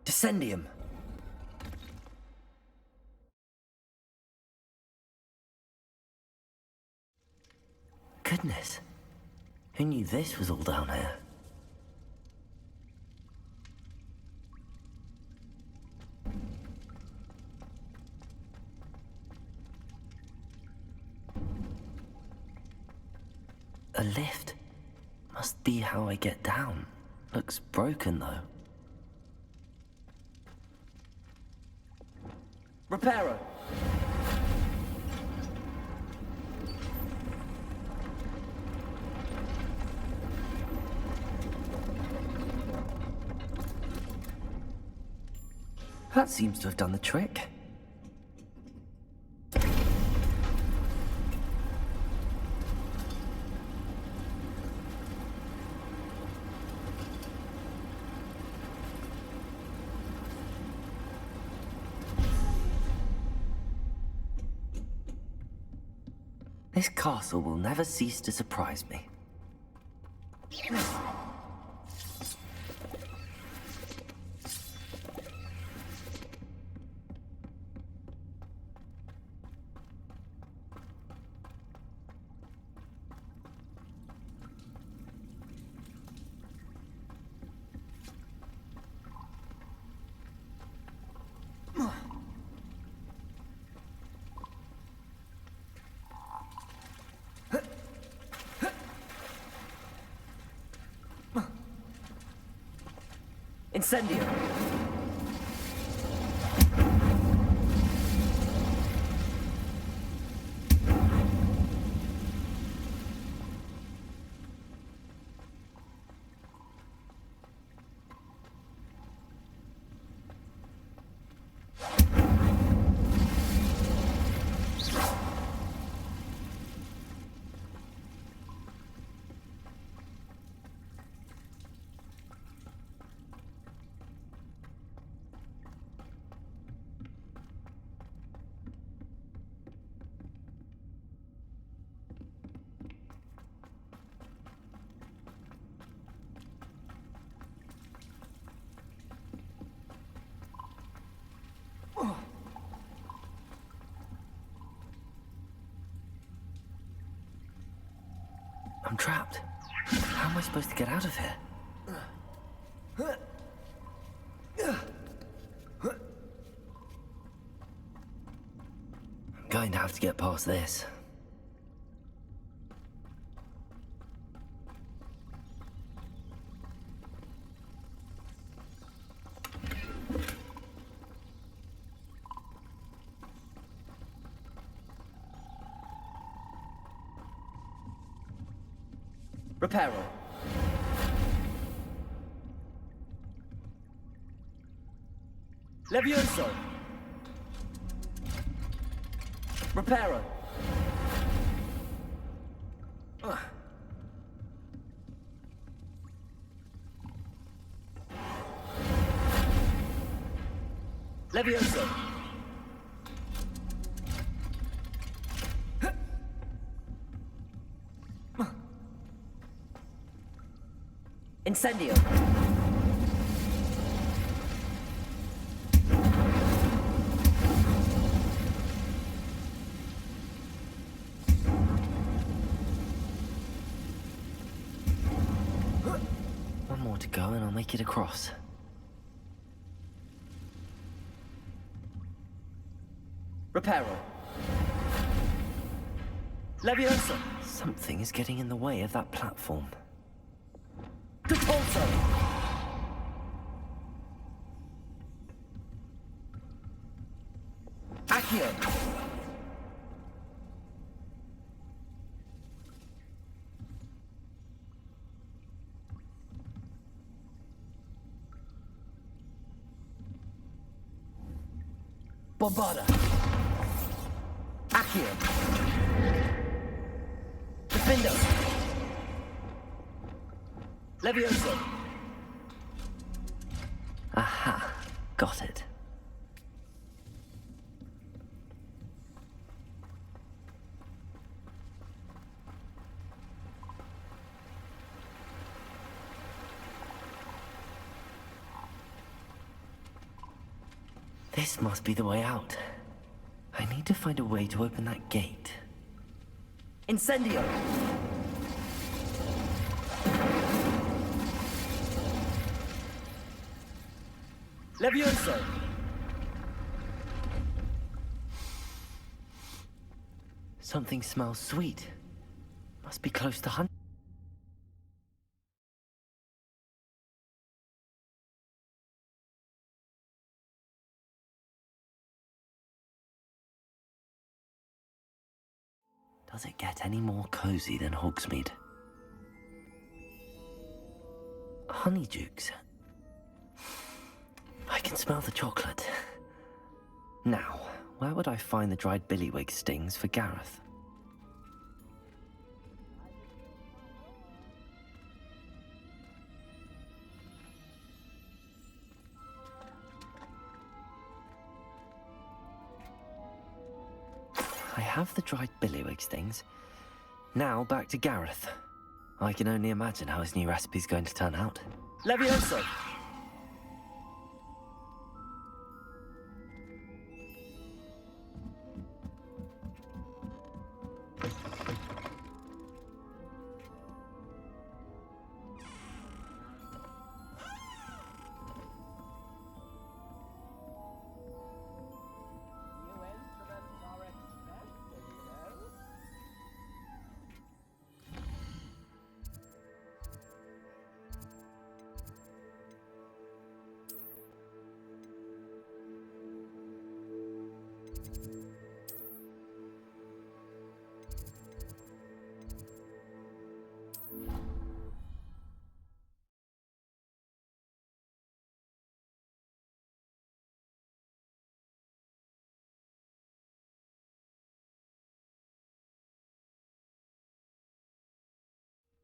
Descendium. Goodness. Who knew this was all down here? A lift. Must be how I get down. Looks broken, though. Reparo! That seems to have done the trick. This castle will never cease to surprise me. Incendio! I'm trapped. How am I supposed to get out of here? I'm going to have to get past this. Reparo. Levioso. Reparo. Levioso. Incendio. One more to go and I'll make it across. Reparo. Levioso. Something is getting in the way of that platform. Depulso. Accio. Bombarda. Accio. Defendo. Levioso. Aha, got it. This must be the way out. I need to find a way to open that gate. Incendio. Levioso. Something smells sweet. Must be close to hunt. Does it get any more cozy than Hogsmeade? Honeydukes. I can smell the chocolate. Now, where would I find the dried billywig stings for Gareth? I have the dried billywig stings. Now back to Gareth. I can only imagine how his new recipe's going to turn out. Levioso.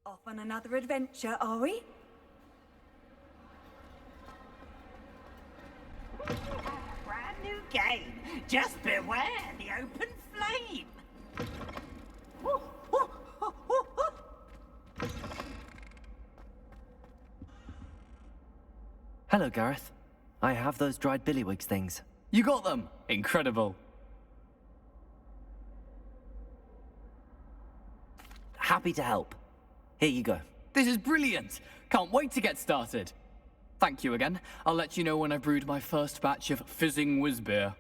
Off on another adventure, are we? Brand new game. Just beware the open flame. Hello, Gareth. I have those dried billywig things. You got them! Incredible. Happy to help. Here you go. This is brilliant! Can't wait to get started. Thank you again. I'll let you know when I've brewed my first batch of fizzing whiz-beer.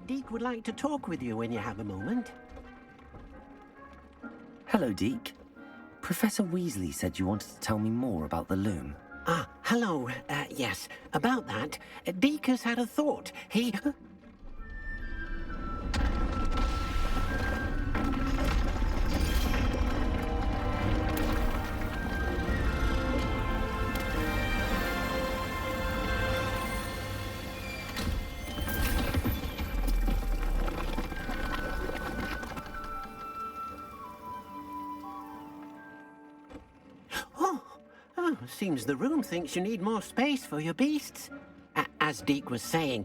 Deke would like to talk with you when you have a moment. Hello, Deke. Professor Weasley said you wanted to tell me more about the loom. Ah, hello. Yes, about that. Deke has had a thought. He... Seems the room thinks you need more space for your beasts. As Deke was saying,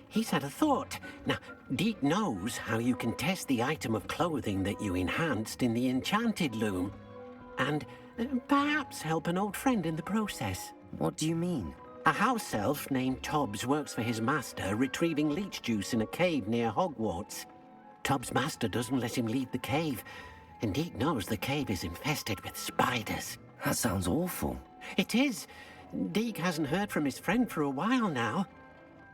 he's had a thought. Now, Deke knows how you can test the item of clothing that you enhanced in the enchanted loom. And perhaps help an old friend in the process. What do you mean? A house elf named Tobbs works for his master retrieving leech juice in a cave near Hogwarts. Tobbs' master doesn't let him leave the cave, and Deke knows the cave is infested with spiders. That sounds awful. It is. Deke hasn't heard from his friend for a while now.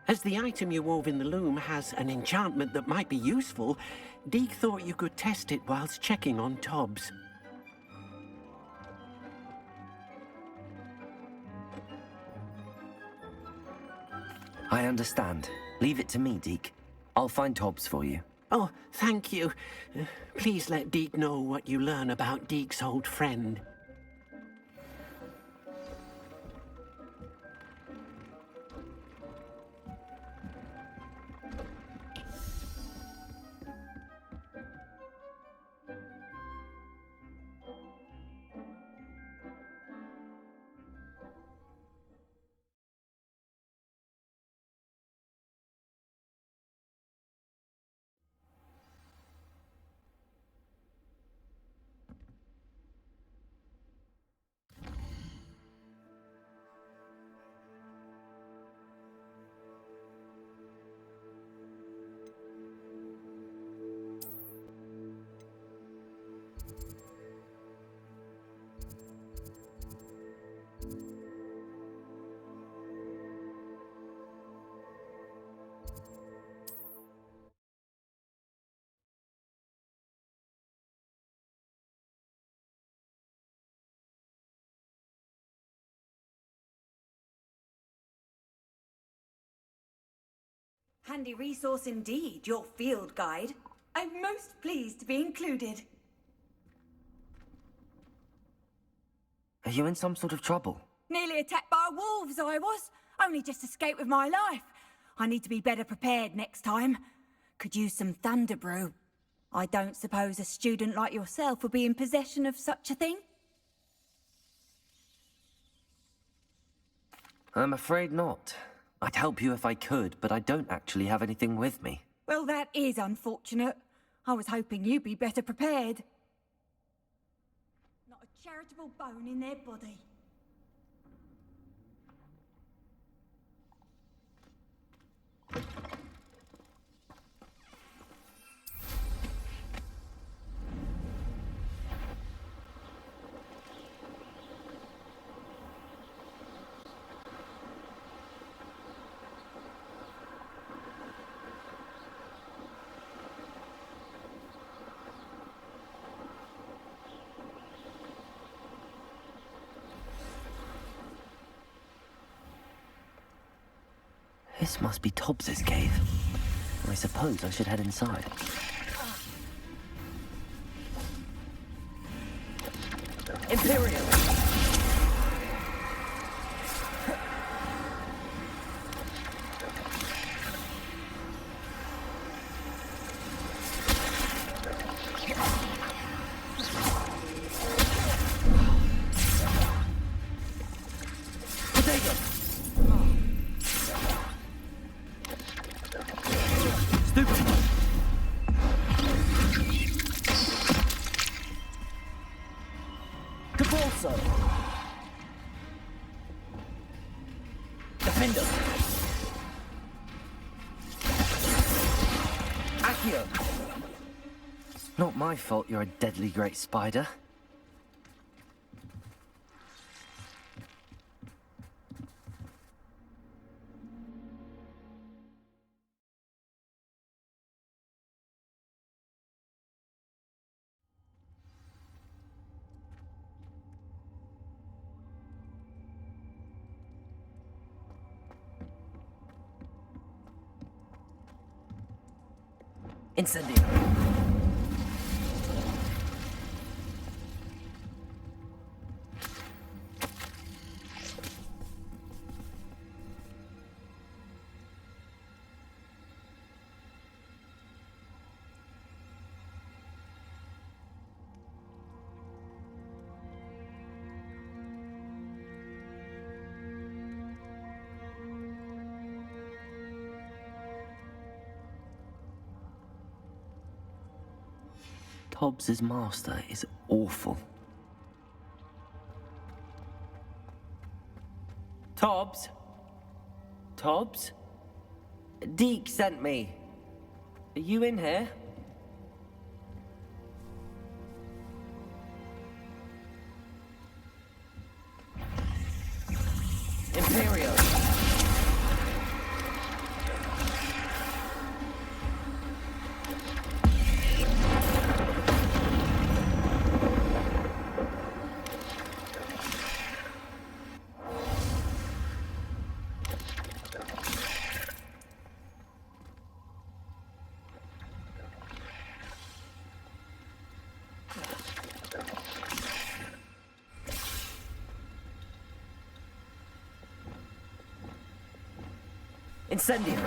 As the item you wove in the loom has an enchantment that might be useful, Deke thought you could test it whilst checking on Tobbs. I understand. Leave it to me, Deke. I'll find Tobbs for you. Oh, thank you. Please let Deke know what you learn about Deke's old friend. Handy resource indeed, your field guide. I'm most pleased to be included. Are you in some sort of trouble? Nearly attacked by wolves, I was. Only just escaped with my life. I need to be better prepared next time. Could use some thunder brew. I don't suppose a student like yourself would be in possession of such a thing? I'm afraid not. I'd help you if I could, but I don't actually have anything with me. Well, that is unfortunate. I was hoping you'd be better prepared. Not a charitable bone in their body. This must be Tobbs's cave. I suppose I should head inside. Imperial! Defender! Accio! Not my fault you're a deadly great spider. Incendio. Tobbs's master is awful. Tobbs? Tobbs? Deke sent me. Are you in here? Imperial. Incendio.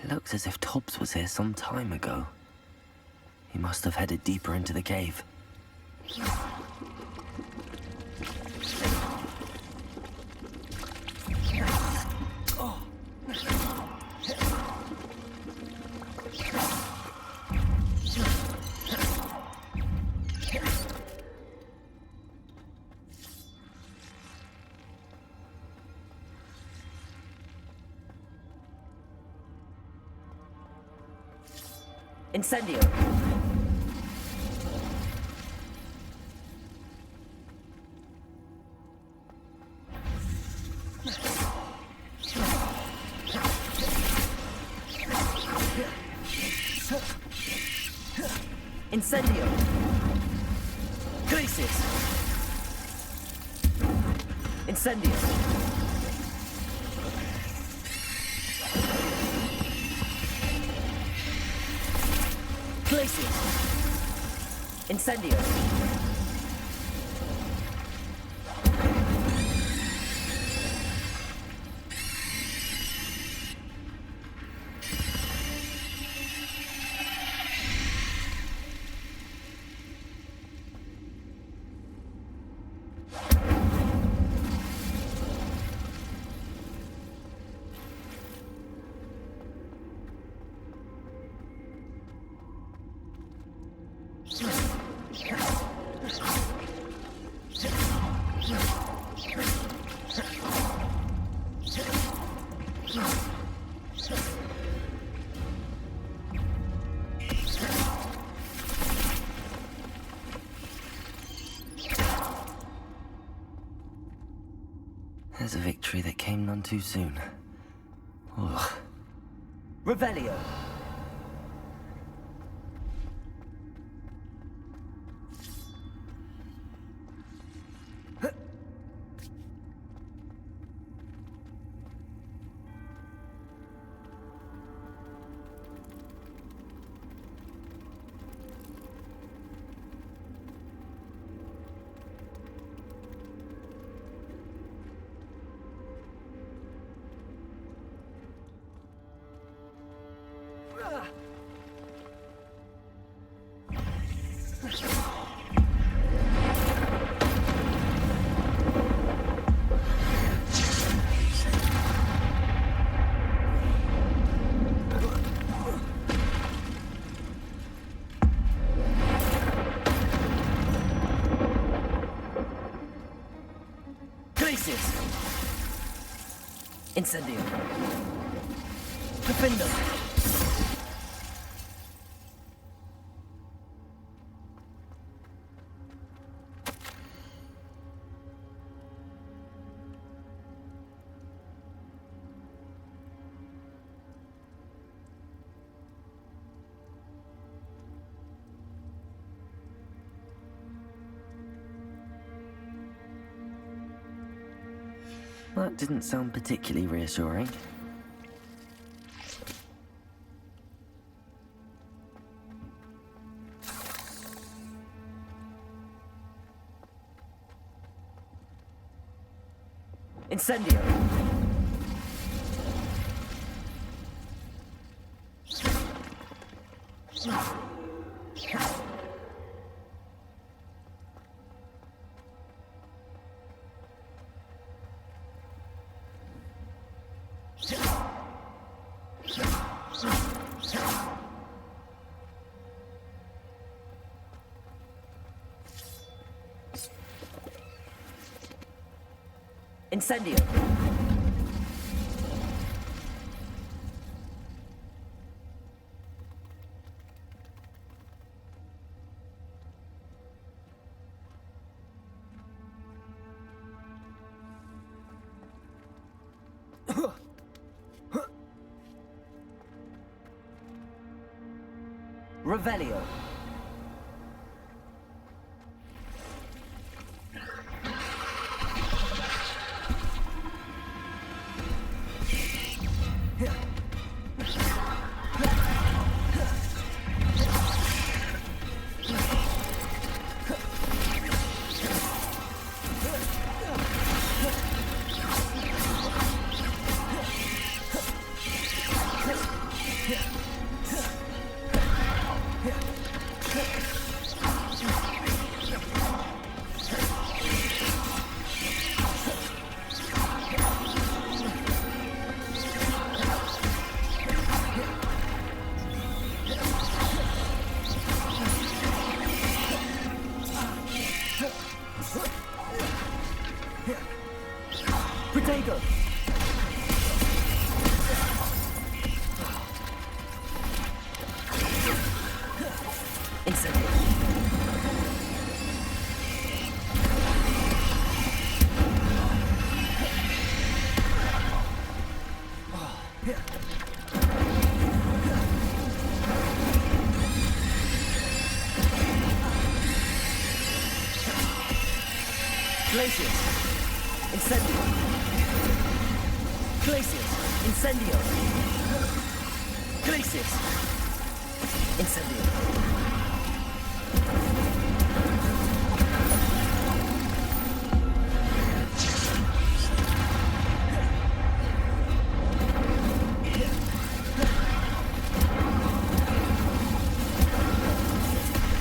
It looks as if Tobbs was here some time ago. He must have headed deeper into the cave. Oh. Incendio. Incendio. Crisis. Incendio. Places. Incendio. There's a victory that came none too soon. Ugh. Revelio. Incendio. Defender. That didn't sound particularly reassuring. Incendio. Incendio. Revelio. Glacius! Incendio! Glacius! Incendio! Glacius! Incendio!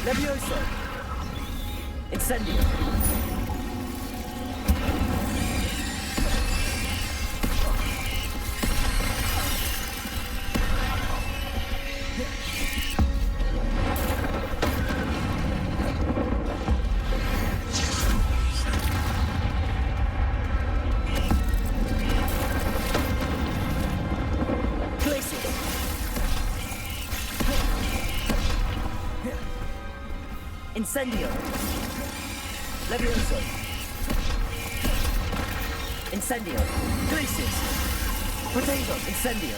Levioso! Incendio! Incendio! Levioso! Incendio! Glacius! Potato! Incendio!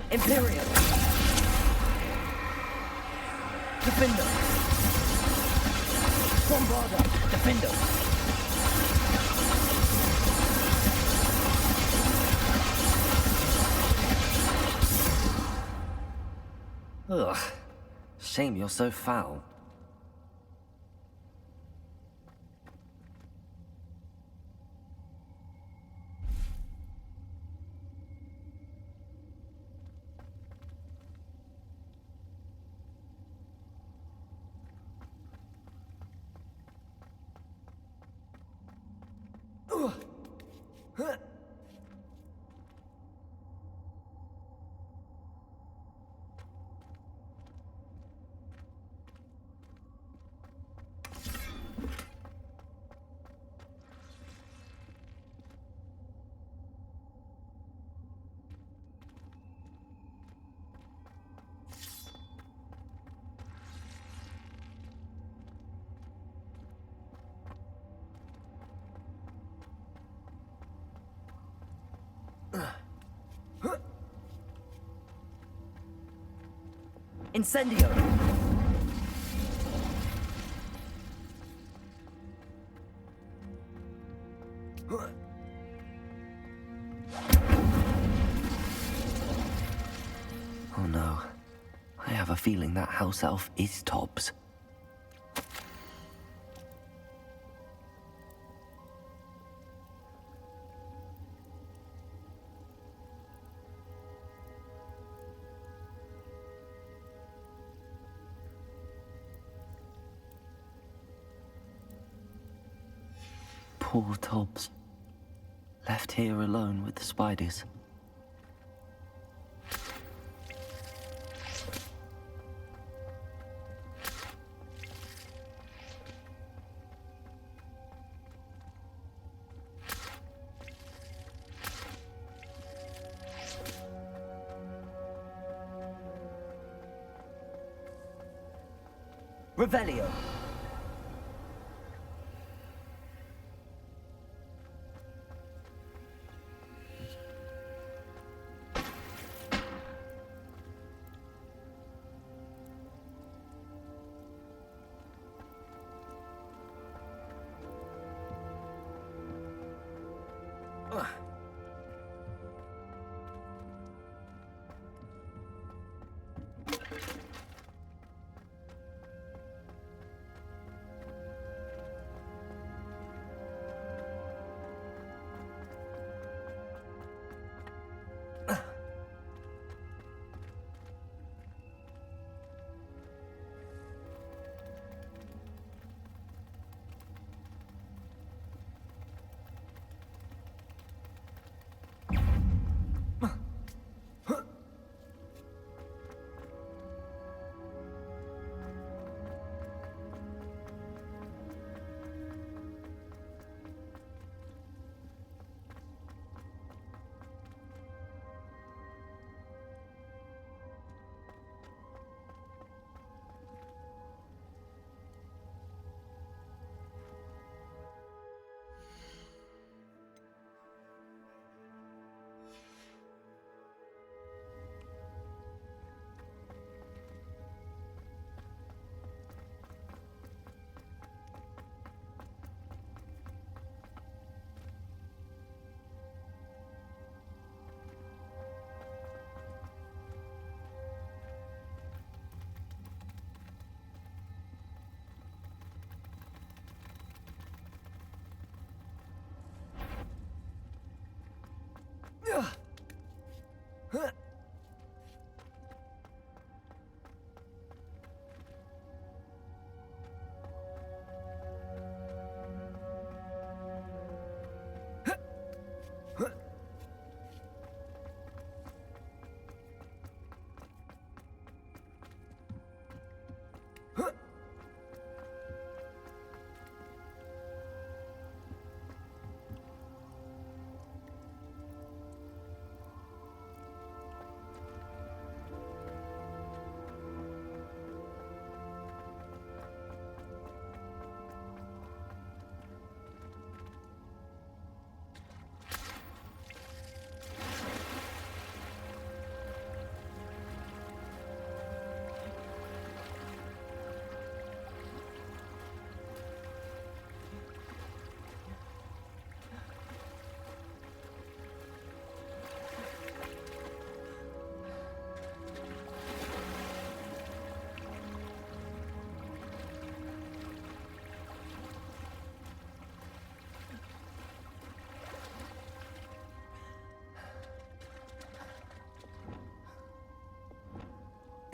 Imperial! Defendo! Bombarda! Defendo! Ugh. Shame you're so foul. Incendio! Oh no. I have a feeling that house elf is Tobbs. Poor Tobbs. Left here alone with the spiders. Revelio.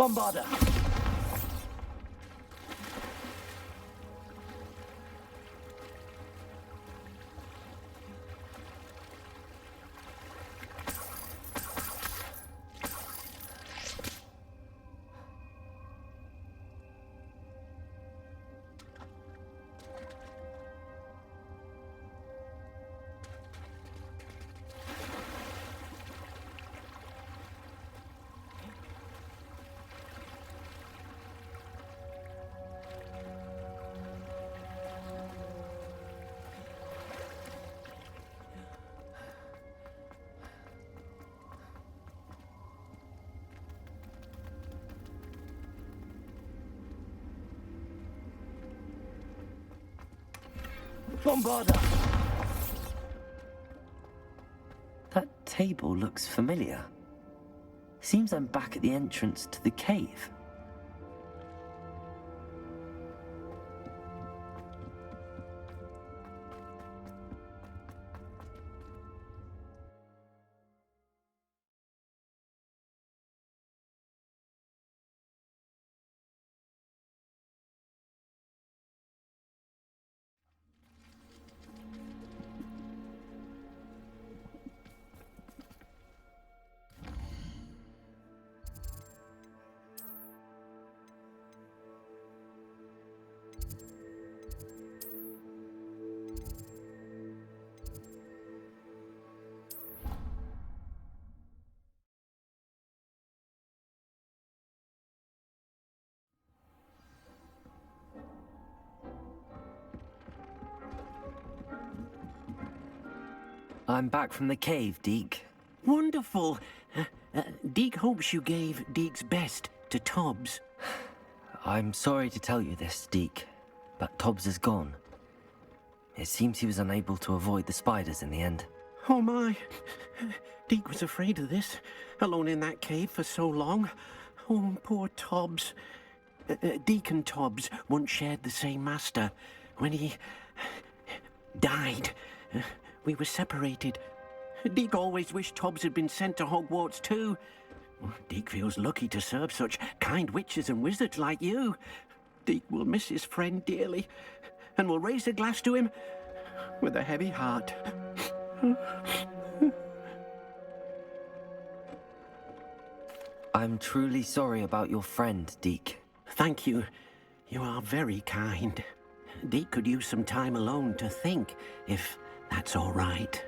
Bombarda! Bombarda! That table looks familiar. Seems I'm back at the entrance to the cave. I'm back from the cave, Deke. Wonderful. Deke hopes you gave Deke's best to Tobbs. I'm sorry to tell you this, Deke, but Tobbs is gone. It seems he was unable to avoid the spiders in the end. Oh my. Deke was afraid of this, alone in that cave for so long. Oh, poor Tobbs. Deke and Tobbs once shared the same master. When he died, we were separated. Deke always wished Tobbs had been sent to Hogwarts too. Deke feels lucky to serve such kind witches and wizards like you. Deke will miss his friend dearly, and will raise a glass to him with a heavy heart. I'm truly sorry about your friend, Deke. Thank you. You are very kind. Deke could use some time alone to think, if that's all right.